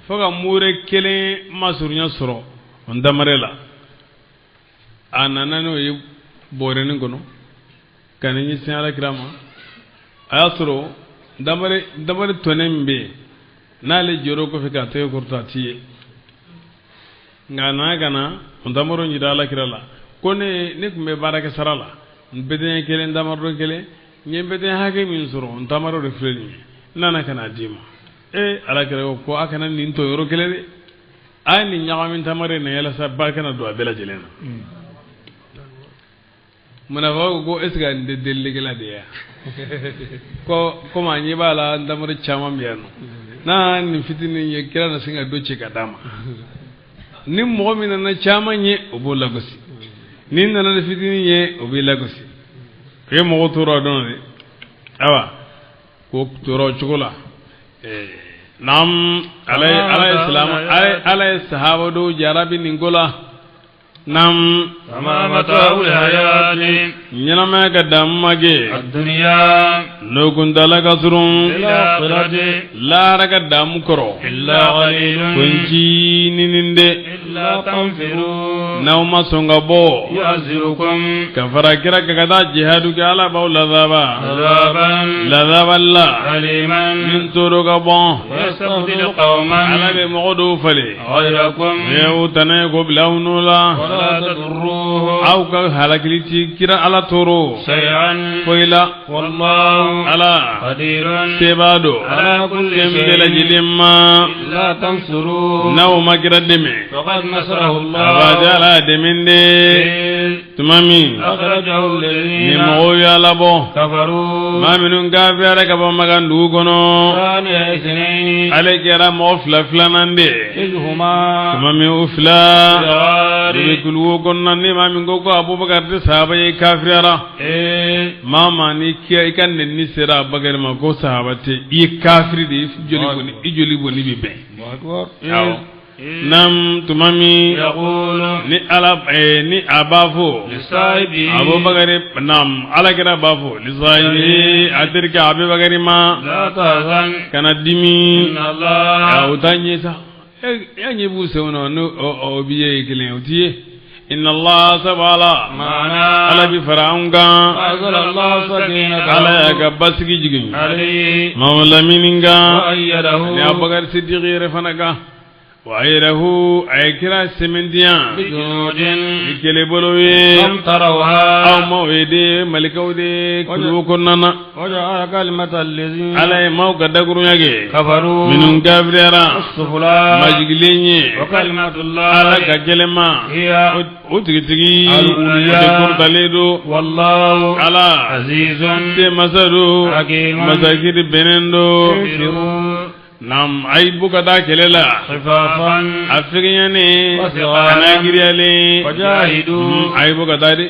foga mure kele masurunya soro ndamare la anana no ye boreni gono kanini sala kirama ayasro ndamare tonembe nale joro ko fika te kurta tiye ngana gana ndamaro nyidala kirala kone ne kumbe baraka sarala mbeden kele ndamaro kele nyembeden hake min soro ndamaro refreni nana kana dima ala kira ko akana nin to yoro kele de ani nyagamin tamare ne yala sa barkana do abela jelena muna fa go esga de delle gela de ya ko ma nyi bala ndamaro chama mbiyano na ni fitini ye kira na singa do chika dama nim mo mi na chama nye obo lagosi nin na na fitini ye obi lagosi e mo toro don de awa ko toro chukula nam alay sahaba do jarabi ningola nam kama mata'ul hayati nyama ga damage ad-dunya no gundala kasrum ila akhirati la raga dam koro illa qalilun kunji nininde illa tanfiru nawma songa bo yu'azirukum kafara kira kada jihadu ga ala ba ladhaban la aliman min toro ga bon yastabdil qauman ala be modo fale ghayrakum yutana go blawnula ولا تضروه أو كهلاكلتي كرا على تورو شيئا وإلا والله على قدير سبادو على كل شيء لا تنصروه نو ما كرا دمي فقد نصره الله أباجال دمين دي تمامي أخرجه الذين نمو يالبو كفروا ما منون كافر كبا مغان دوغنو ثاني اثنين عليك يرى موفلا فلاناندي إذ هما تمامي أفلا kulu gonna ne ma min gogo abubakar de sahaba ye kafirara mama ni kiya ikan ne ni sera bagar ma go sahabate i kafiri de joli boni bi be nam tumami yaqulu ni ala ni abafo lisaibi abubakar nam ala kira bafo lisaibi adirka abubakar ma la tahzan kana dimi inna allah ya utanyesa yanyi buse wono no obiye kelen utiye inna allah sabala mana ala bi faraunga azala allah sakinata ala ga basigi jigin ali mawla mininga wa ayyadahu ni abagar siddiqi refanaga wa ayrahu aykira semendiya bijunudin ikele bolowe lam tarawha aw mawede malikawde kulu konnana وجعل كلمة الذين ala maw gadaguru yage كفروا minun gabrera السفلى majiglenye وكلمة الله ala gagelema هي utigitigi الأولياء kurtaledo والله ala عزيز te masaru حكيم masakiri benendo ينفروا nam ay buka da kelela خفافا afiriyane وثقالا anagiriyale وجاهدوا ay buka da de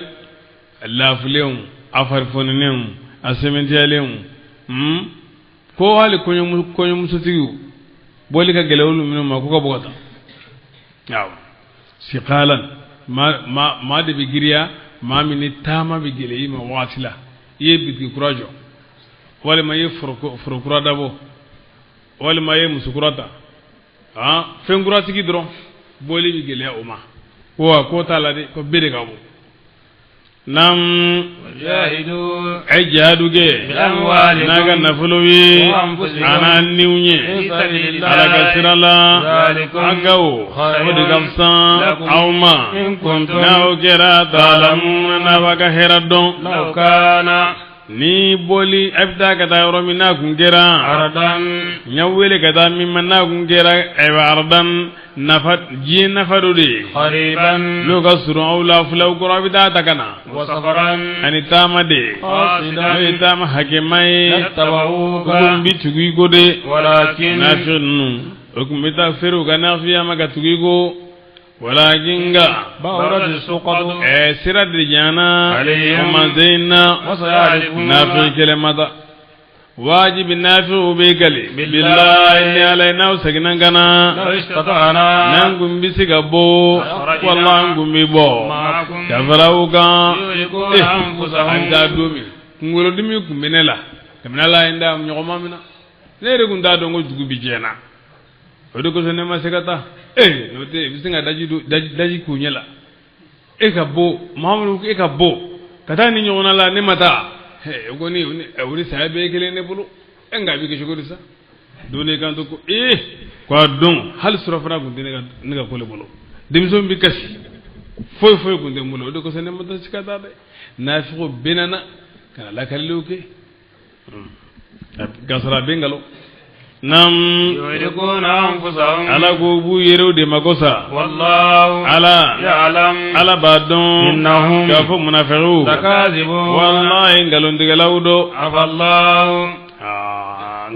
lafuleum afarfoneum asementiyaleum ko hali konyo musutigu boli ka gelewulu minu ma ko ka bukata yaw siqalan ma de bigiriya ma min tama bigile ma watila ye bigi kurajo wala ma ye furukura dabo wala ma ye musukurata fenguratigi dron boli bigile o ma ko tala de ko bede gabo nam jahidu ajaduge naga nafuluwi ana niwnye alaga sirala agawo odi gamsan awma na ogera talamun na baga heradon laukana ni boli abda kata yoromi na kungera aradan nyawele kata mimma na kungera ardan nafat ji nafadu de qariban loga suru awla fulaw qurabida takana wa safaran ani tamade qasidan tama hakemai tabahuka kumbi tugi gode walakin nafinu okumbita feru kana fiya maga tugi go walakin ga bawrad suqad sirad jana alayhim mazaina wa sayalifuna nafi kalimata واجب النافع بيكلي بالله إني علينا وسكنا كنا لو استطعنا نانكم بسكبو والله نانكم بيبو كفراوكا أنت دومي كنقول دمي كمبنلا كمبنلا عندها ميوما منا نيري كنتا دونغو جوكو بيجينا ودوكو سنما سكتا نوتي بسنغا داجي كونيلا كبو محمد كبو كتاني نيونا لا نمتا ogoni uri sabe kele ne bulu enga bi ke shuguri sa dole kan to ko kwa don hal surafra gunde ne ga kole bulu dimso bi kasi foy gunde mulo do ko sene mata sikata de nafiqo benana kana la kalluke gasra bengalo nam yuriduna anfusahum ala go bu yero de magosa wallahu ala ya'lam ala badon innahum kafu munafiqu takazibun wallahi ngalon diga lawdo afallahu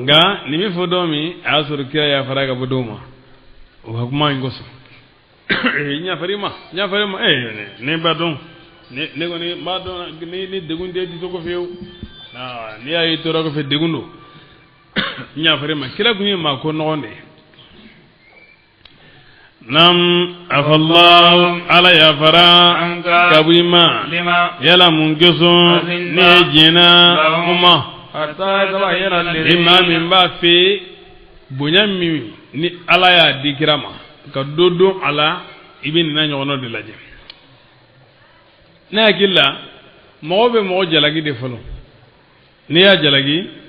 nga nimi fodomi asur kira ya faraga bodoma wa kuma ngoso nya farima ne badon ne goni badon ne degunde di to ko few ni ay to ko fe degundo nya farima kila kunyi ma ko nogonde nam afallahu ala ya fara kabima yala mun geso ne jina kuma hatta tabayyana imam ba fi bunyami ni ala ya dikirama ka dodo ala ibin na nyono de laje na killa mo be mo jalagi de folo ni ya jalagi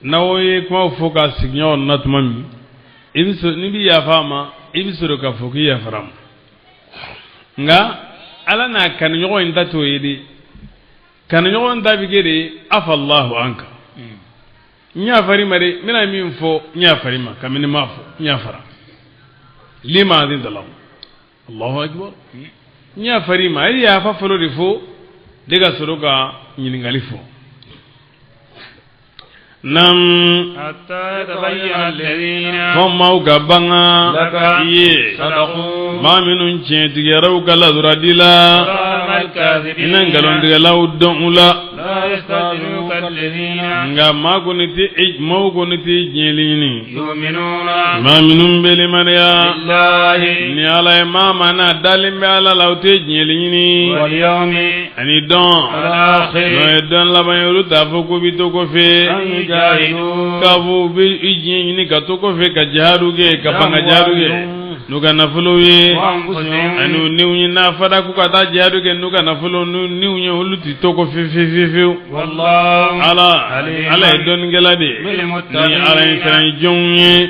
nawoye kuma foka signor natmami ibiso ni bi ya fama ibiso ka foki ya faram nga ala na kan nyogo inta to yidi kan nyogo inta bigere afa Allahu anka nya fari mare mina min fo nya fari ma kamini mafo nya fara lima din dalam Allahu akbar nya fari ma ya fa folo rifo daga soroka nyiningali fo nam hatta tabayyana alladhina famau gabanga laka ye sadaqu ma minun chentigeraw kala duradila inan galon digalaw don ula la yastadinuka alladhina nga ma goniti jelini yu'minuna ma minun beli mariya billahi ni ala ma mana dalim be ala lawte jelini wal yawmi ani don al-akhir no don la bayru tafoko bitoko fe jahidu kabu bi ijini katoko fe ka jaruge ka panga jaruge nuga nafuluwi anu niwnyi na fada ku kata jaruge nuga nafulu niwnyi huluti toko fe wallahu ala don gelade ni ala insan jonye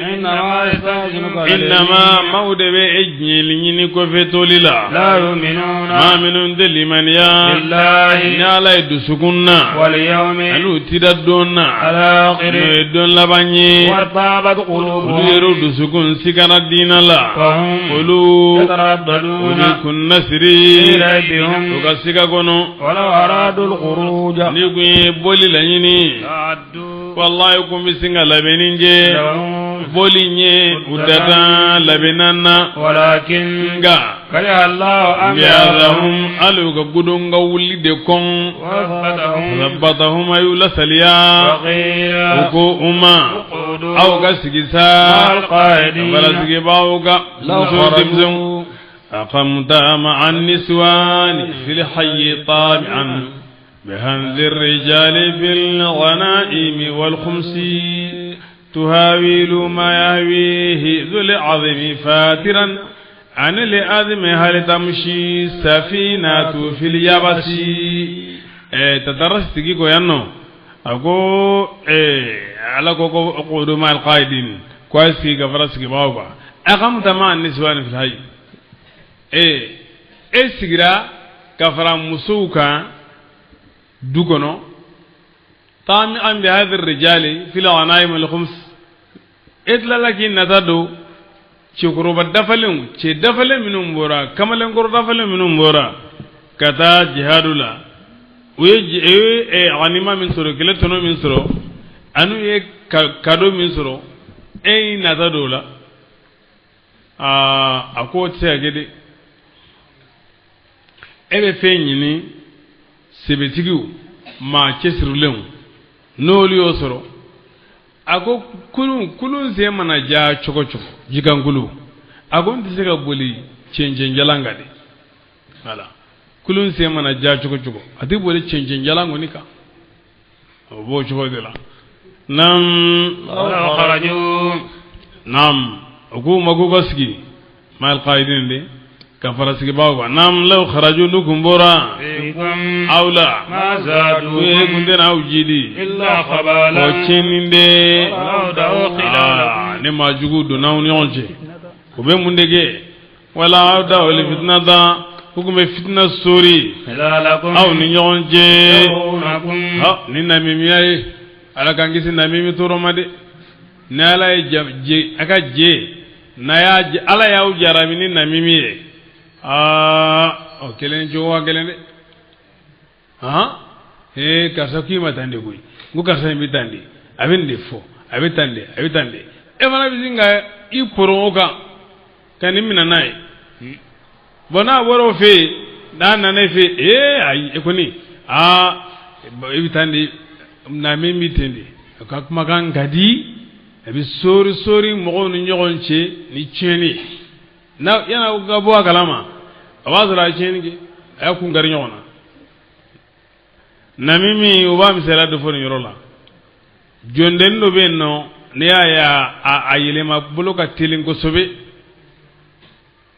inma maudebe ejni nyini ko fe tolila la yu'minuna ma minun deliman ya billahi ni ala dusukunna wal yawmi anu tidadonna al-akhir don labanye wartabat qulubuhum yero dusukun sikana dinala fahum ulu yataraddaduna kun nasri rabbihum ugasika kono walau aradu al-khuruj ni kuye boli lanyini addu wallahi kum bisinga labeninje boli nye udata labenana walakin nga kaya Allah amyarahum aluga gudunga wuli de kon rabbatahum ayula saliya uko umma aw ga sigisa bala sige bawga dimzum أقمت مع النسوان في الحي طامعا بهنز الرجال بالغنائم والخمس تهاويل ما يهويه ذو العظم فاترا عن الأذم هل تمشي سفينة في اليابس تدرس تجيكو ينو أقول على كوكو قدو مع القائدين كويس في كفرس كباوبا أقمت مع النسوان في الحي سيغرا كفر مسوكا دوكونو طامعا بهذا الرجال في الغنائم الخمس إتلا لكن نتدو شكرو بدفلهم شي دفل منهم بورا كمالن كور دفل منهم بورا كتا جهادولا ويجي غنيمة من سورو كلتونو من سورو أنو كادو من سورو نتدولا أكو تسيغدي ebe fenyini sebetigiu ma chesirulemu noli osoro ako kulun se mana ja choko jikankulu ako ntise ka boli chenjen jalanga de wala kulun se mana ja choko ati boli chenjen jalango nika bo choko de la nam kharaju nam ako mago gaski mal qaidin de كفرسك باوا نام لو خرجوا لكم برا أو لا ما زادوا كنتنا أوجدي إلا خبالا وشين دي ولو دعوا خلالكم نما جهود ناون يونجي وبين مندجي ولا دعوا لفتنة دا حكم فتنة سوري خلالكم أو نيونجي يرونكم ها نينا ميمياي على كان كيسي نميمي تورو مدي نالا جي أكا جي نايا على ياو جراميني نميمي kelen jowa kelen de karsa kima tande koy ngu karsa mi tande abin de fo abitande e mana bizinga I poroka kanimina nai bona woro fe dan na fe ay ekoni ibitande na mimi tende ka kuma kan gadi abi sori mo no nyogonche ni cheni na yana gabo kalama awazra cheni ke ay ku ngari nyona na mimi uba misala do fo nyorola jonden do benno ne aya ayile ma buloka tilin ko sobe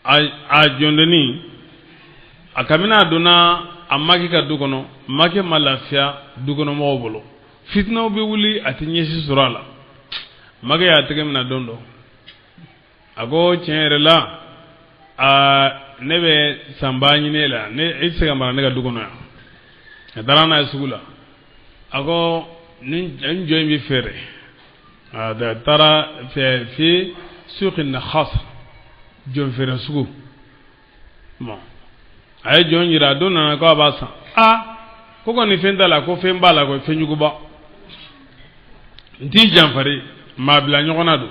a jondeni akamina duna amaki ka dukono make malafia dukono mo bolo fitna be wuli atinyesi surala mage ya tegemna dondo ago chenrela nebe sambanyi nela ne itse mara ne ga dukono ya darana sugula ago nin enjoy mi fere da tara fi suqin khas jon fere sugu mo ay jon yira dona ko abasa ko ko ni fendala ko fembala ko fenyugo ba ndi jamfare ma bla nyogona do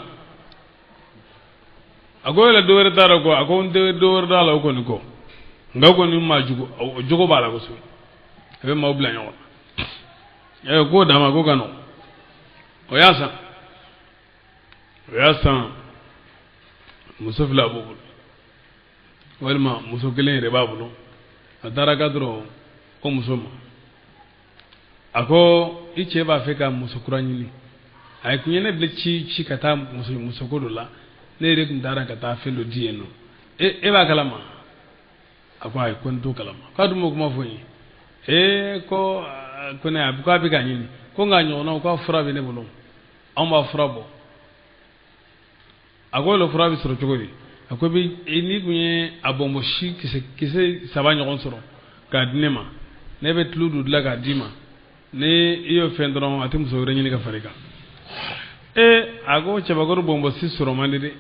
ago la dowre tara ko ago dowre dala ko ni ko ngago ni ma jugo bala ko so be ma bla nyogona ko dama ko kano oyasa musafla bubul walma musokelen re babulo atara kadro ko musoma ako iche ba feka musokuranyini ay kunyene blechi kata musokodola ne re ndara kata felo dieno e ba kalama ako ay konto kalama kadumo kuma fonyi ko kuna abuka bi ganyini ko nganyo na ko fura bi ne bolo amba fura bo agolo fura bi soro chogodi akobi eni kunye abombo shi kise sabanyo konsoro ka dinema nebe tludu la ka dima ne iyo fendron atim so renyini ka farika ago chebagoro bombo si soro mandide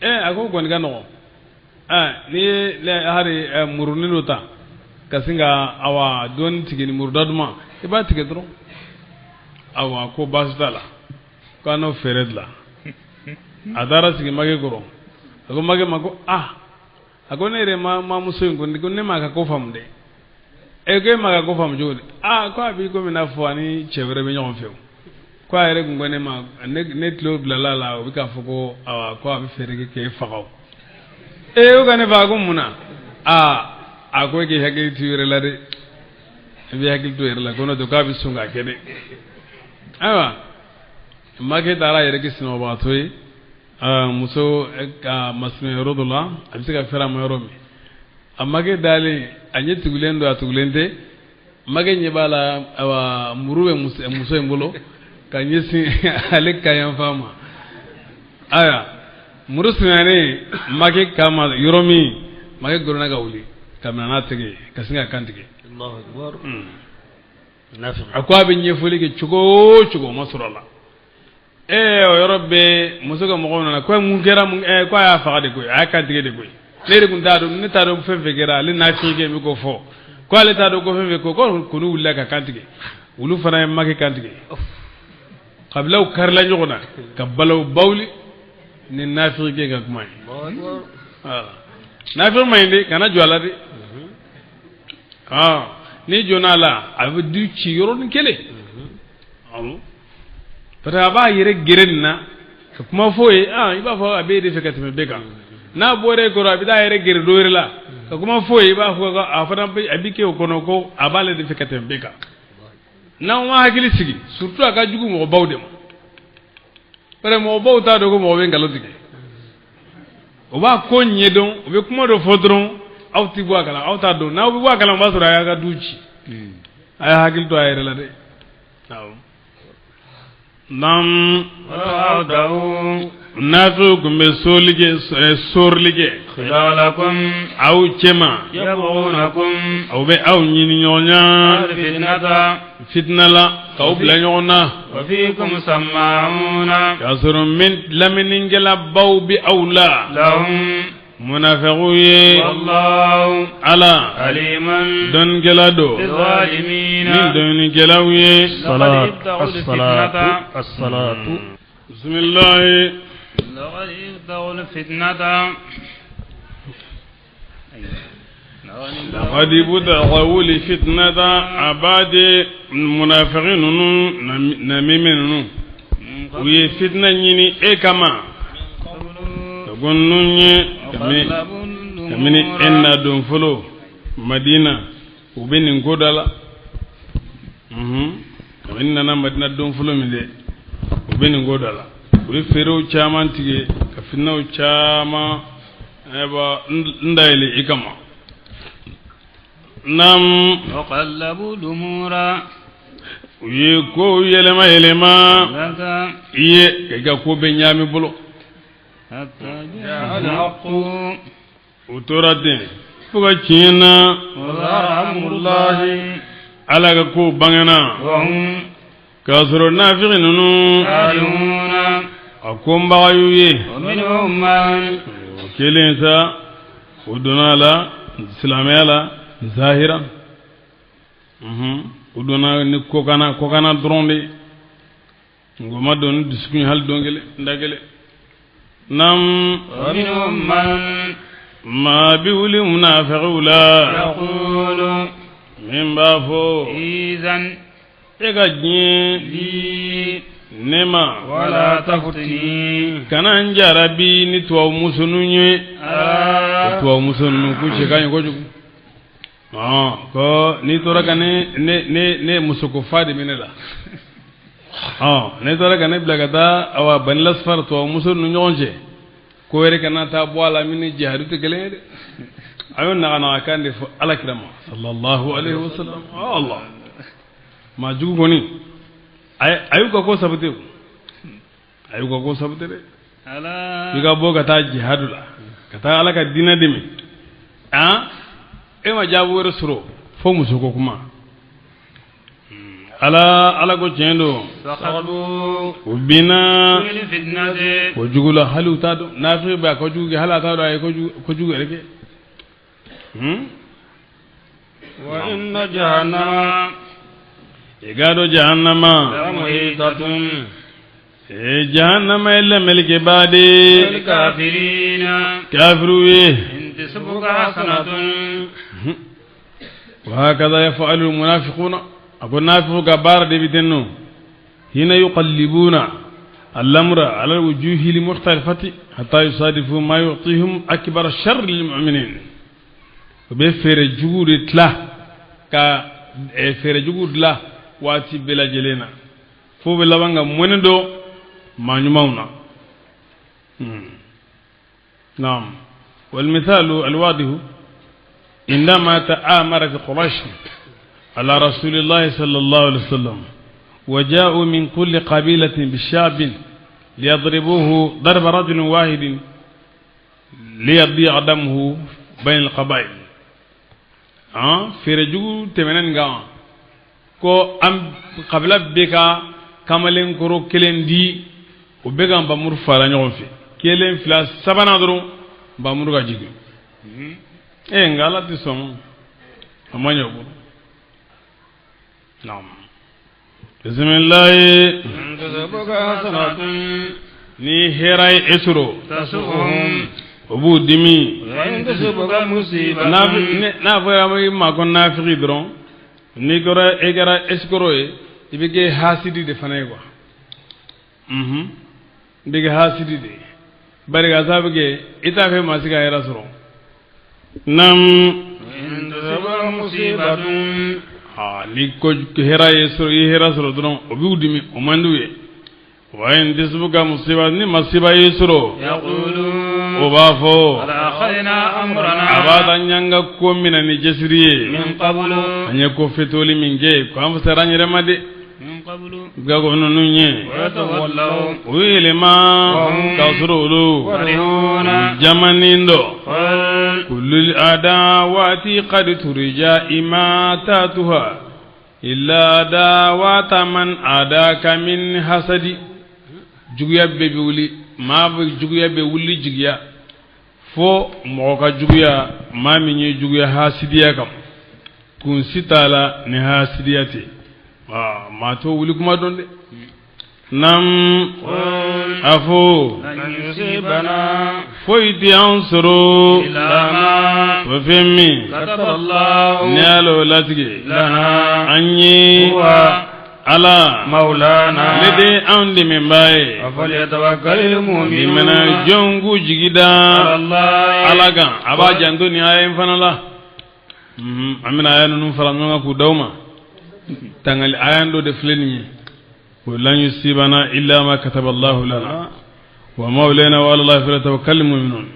ago gon ga no ni le hari murunino ta kasinga awa don tigini murdaduma iba tigedro awa ko basdala kano feredla adara sigi mage goro ago mage mago ago ne re ma muso ngondi ko ne maga ko famde ege maga ko fam jodi ko abi ko mina fani chevre be nyon few ko ayre ngone ma ne tlo blala la o bika foko awa ko abi ferege ke fakaw o gane ba ko muna a ko ke hakil tuyere la de bi hakil tuyere la kono to ka bi sunga kede awa make dara yere ki sino ba toy muso ka masme rodula abise ka fera mo romi amma ke dale anye tugulendo atugulende mage nyebala awa muruwe muso embolo kanyesi ale kayan fama aya murusnane mage kama yoromi mage gorona ga wuli kamana tege kasinga kantige Allahu akbar nafi akwa be nyefuli ke chugo masurala o yorobe muso ga mo na ko mun gera mun ko ya faga de ko akantige de ko lere kun dado ne tado fefe gera le na fige mi ko fo ko ale tado ko fefe ko kunu wulla ka kantige wulu fana mage kantige qablaw karla nyogona kabalaw bawli ni nafige ga kuma wala nafir mayndi kana jwala de ni jonala abu du ci yoron kele pata ba yere gerenna kuma foye iba fo abe de fekatime beka na bore ko abida yere gere doirla kuma foye ba fo afana abike kono ko abale de fekatime beka na wa hakili sigi surtout aka jugu mo bawde mo pare mo bawta do ko mo be ngalodige o ba ko nyedon o be kuma do fodron awti bo akala awta do na o be bo akala ma sura ya ga duci ay hakil to ayre la de nam wa'adahu nafu kumbe solige sorlige khilalakum aw chema yabghunakum aw be aw nyini nyonya fitnata fitnala kaw bla nyona wa fiikum sama'una kasuru min laminingela baw bi awla lahum munafiqu wallahu ala aliman don gelado bizalimin min don gelawiye as-salatu bismillah laqad ibtaghu al-fitnata لقد بدأوا لفتنة عباد المنافقين نميمين وي فتنة يني كما تقولون كمني إن دون فلو مدينة وبين كودالا كمني نانا مدينة دون فلو مدي وبين كودالا ويفرو chaman tige kafinau chama eba ndaile ikama nam وقلبوا الأمور ko yelema لك iye kaga ko be nyami bulo حتى جاء الحق utorade fuga china وظهر أمر الله alaga ko bangana وهم kasro nafiqinunu كارهون akomba wayuye ومنهم من kelensa udunala islamela zahira uduna ni kokana dronde ngoma don discipline hal dongele ndagele nam ومنهم من ma biwli munafiqula يقول min bafo إذن ega jin لي nema ولا تفتني kana njarabi ni tuwa musununye tuwa musunu ku shekanyo ko jugu ko ni tora kane ne musuko fadi minela ne tora kane blagata awa banlas far tuwa musunu nyonje ko were kana ta boala mini jihadu te gele de ayon na kande fo alakrama sallallahu alaihi wasallam Allah ma jugu goni ayu ko sabute ayu ko sabute de ألا biga boga ta jihadu la kata alaka dina dimi e ma jabu wore suro fo musuko kuma ala go jendo فقدوا ubina في الفتنة ko jugula halu tado nafi ba ko jugi hala tado ay ko jugi reke وإن جهنم igado jahannama لمحيطة jahannama illa melike bade بالكافرين kafiru ye إن تصبك حسنة وهكذا يفعل المنافقون أقول نافق كبار دي بتنو هنا يقلبون الأمر على الوجوه المختلفة حتى يصادفوا ما يعطيهم أكبر الشر للمؤمنين وبفر جود لا كفر جود لا واتي بلا جلنا فو بلا بانغا منندو ما نمونا نعم والمثال الواضح عندما تآمرت قريش على رسول الله صلى الله عليه وسلم وجاءوا من كل قبيلة بشاب ليضربوه ضرب رجل واحد ليضيع دمه بين القبائل في رجو تمنن غا كو ام قبل بك كمالين كرو كلين دي وبيغا بامور فارا نيون في كلين فلا سبانا درو بامور غا جيغي ngala ti som amanyo نعم بسم الله ni heray esro تسوهم obu dimi وإن تصبك مصيبة na fara mai makon nafiki dron ni gora egara escro e ibige hasidi de fanay quoi bige hasidi de bari ga sabige ita fe masiga era soro nam وإن تصبك مصيبة ni ko hera yesro yi hera soro dron obi udimi o manduwe wa in disbuka musiba ni masiba yesro يقولون obafo قد أخذنا أمرنا abada nyanga ko mina ni jesriye من قبل anya ko fetoli minge ko am saranyere made من قبل gago nunye ويتولوا wilema kasrulu فرحون jamanindo قل كل الأدوات قد ترجى إماتاتها إلا أدوات من أداك من حسد جويا بيولي ما جويا بيولي جويا فو موكا جويا ما مني جويا حاسديا كم كون ستالا نحاسدياتي ما تو ولي كما دون نم أفو لن يصيبنا foyti ansuru إلا ما wafemi كتب الله nalo latige لنا anyi هو ala مولانا lede andi membaye فليتوكل المؤمنون bimana jongu jigida على الله alaga aba janto ni ayen fanala amina ayan nun faranga ku dawma tangali ayan do de fleni ولن يصيبنا إلا ما كتب الله لنا ومولانا وعلى الله فليتوكل المؤمنون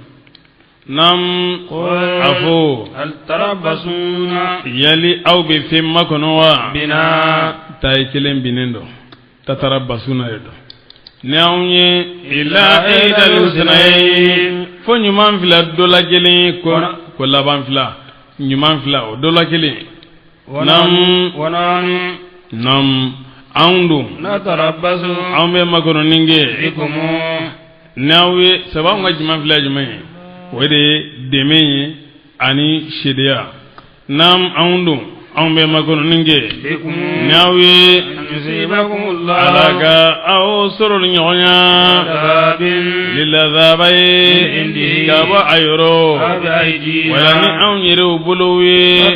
نعم عفو هل تربصون يلي أو بفيم كنوا بنا تايكلم بنندو تتربصون يدو نعم إلا إيد الحسنين فنيمان فلا دولا جلين كلا بان فلا نيمان فلا دولا جلين نعم نعم أندم نتربص أم بمكرو نينجي بكم nawe sababu nga jima village mai wede demenye ani shedia nam aundu ambe makono ninge nawe yusibakum Allah alaga aw soro nyonya liladhabai kaba ayro wala ni aunire ubuluwi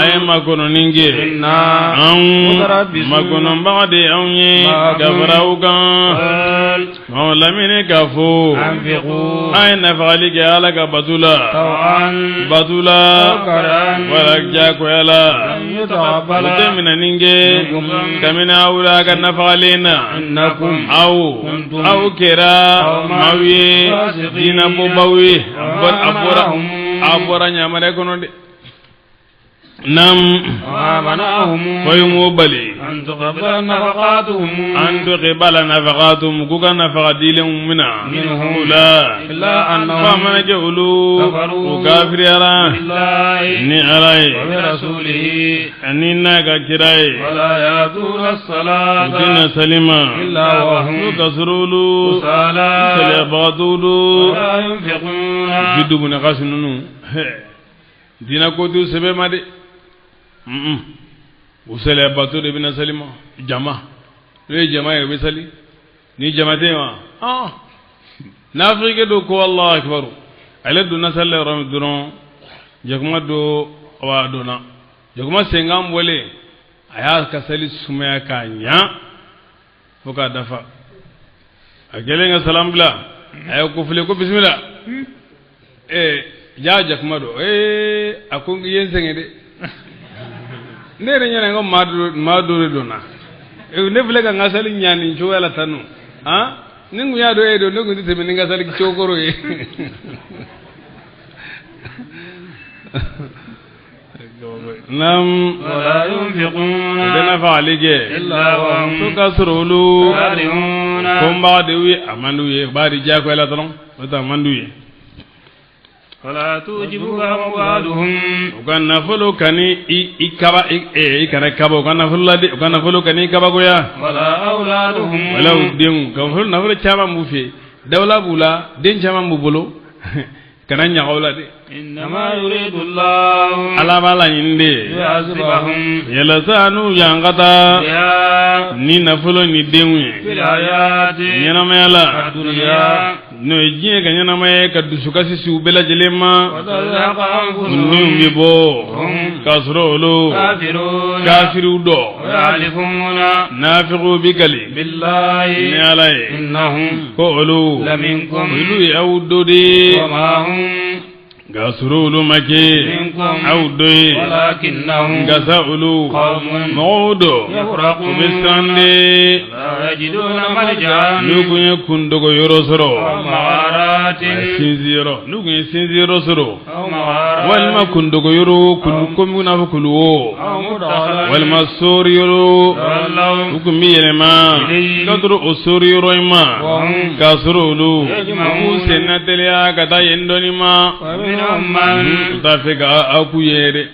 ay makono ninge am makono mbade aunye gabrauga mawla mine kafo ay nafali ke alaga batula wala jako yala utemina ninge kamina awula ka nafalina au kera mawi dina bobawi abora nyamare kono de nam fayumu bali أن تقبل نفقاتهم كوكا نفقات ديلهم منهم لا أنهم فمن جولوا وكافر يرى إني أراي وبرسوله أني ناكا كراي ولا يأتون الصلاة ودين سليما إلا وهم كسرولوا سليباتولوا ولا ينفقون جدو من قاسنونو دينا كوتو سبب مادي usale bato de bina salima jama le jama ya bisali ni jama te ma nafike do ko Allah akbar ale do nasalla ram duron jagma do wa dona jagma sengam wole aya kasali sumaya kanya foka dafa akelen salam bla ay ko fule ko bismillah jaaja kuma do akon yen sengede nere nyana ngom madu dona ne fule ka ngasali nyani chowala tanu ningu ya do edo ningu ndite ninga sali kichokoro nam wala yunfiquna dana fa'alige illa hum tukasrulu karihuna komba dewi amandu ye bari jako ela tolong wata amandu ye wala tujibuka amwaluhum ukanna fulu kani ikaba ikana kaba ukanna fulu ladi ukanna fulu kani kaba goya wala auladuhum wala udin kan fulu na fulu chama mufi dawla bula den chama mubulu kana nya hawla de innama yuridu Allah ala bala inde yu'azibahum yalasanu yangata ya ni na fulu ni denwe fil ayati nyana mayala dunya no jiye ga nyana maye ka dusukasi su bela jelema watazaqa ni umbibo kasrolo kafirun kafiru do ya'rifuna nafiqu bikali billahi ni alay innahum ko olu laminkum ilu yaudodi wa ma hum gasrulu make minkum audoi walakinnahum gasaulu qawmun mawdo yafraqun bisande la yajiduna maljan nugunye kundogo yorosoro aw magharatin sinziro nugunye sinziro soro aw magharatin walma kundogo yoro kulu komi na kuluwo aw mudkhalan walma sori yoro wallahu ukumi yelema kadro osori yoro ima hum kasrulu yajma'un senatelia kata yendonima wa minhum man tafika akuyere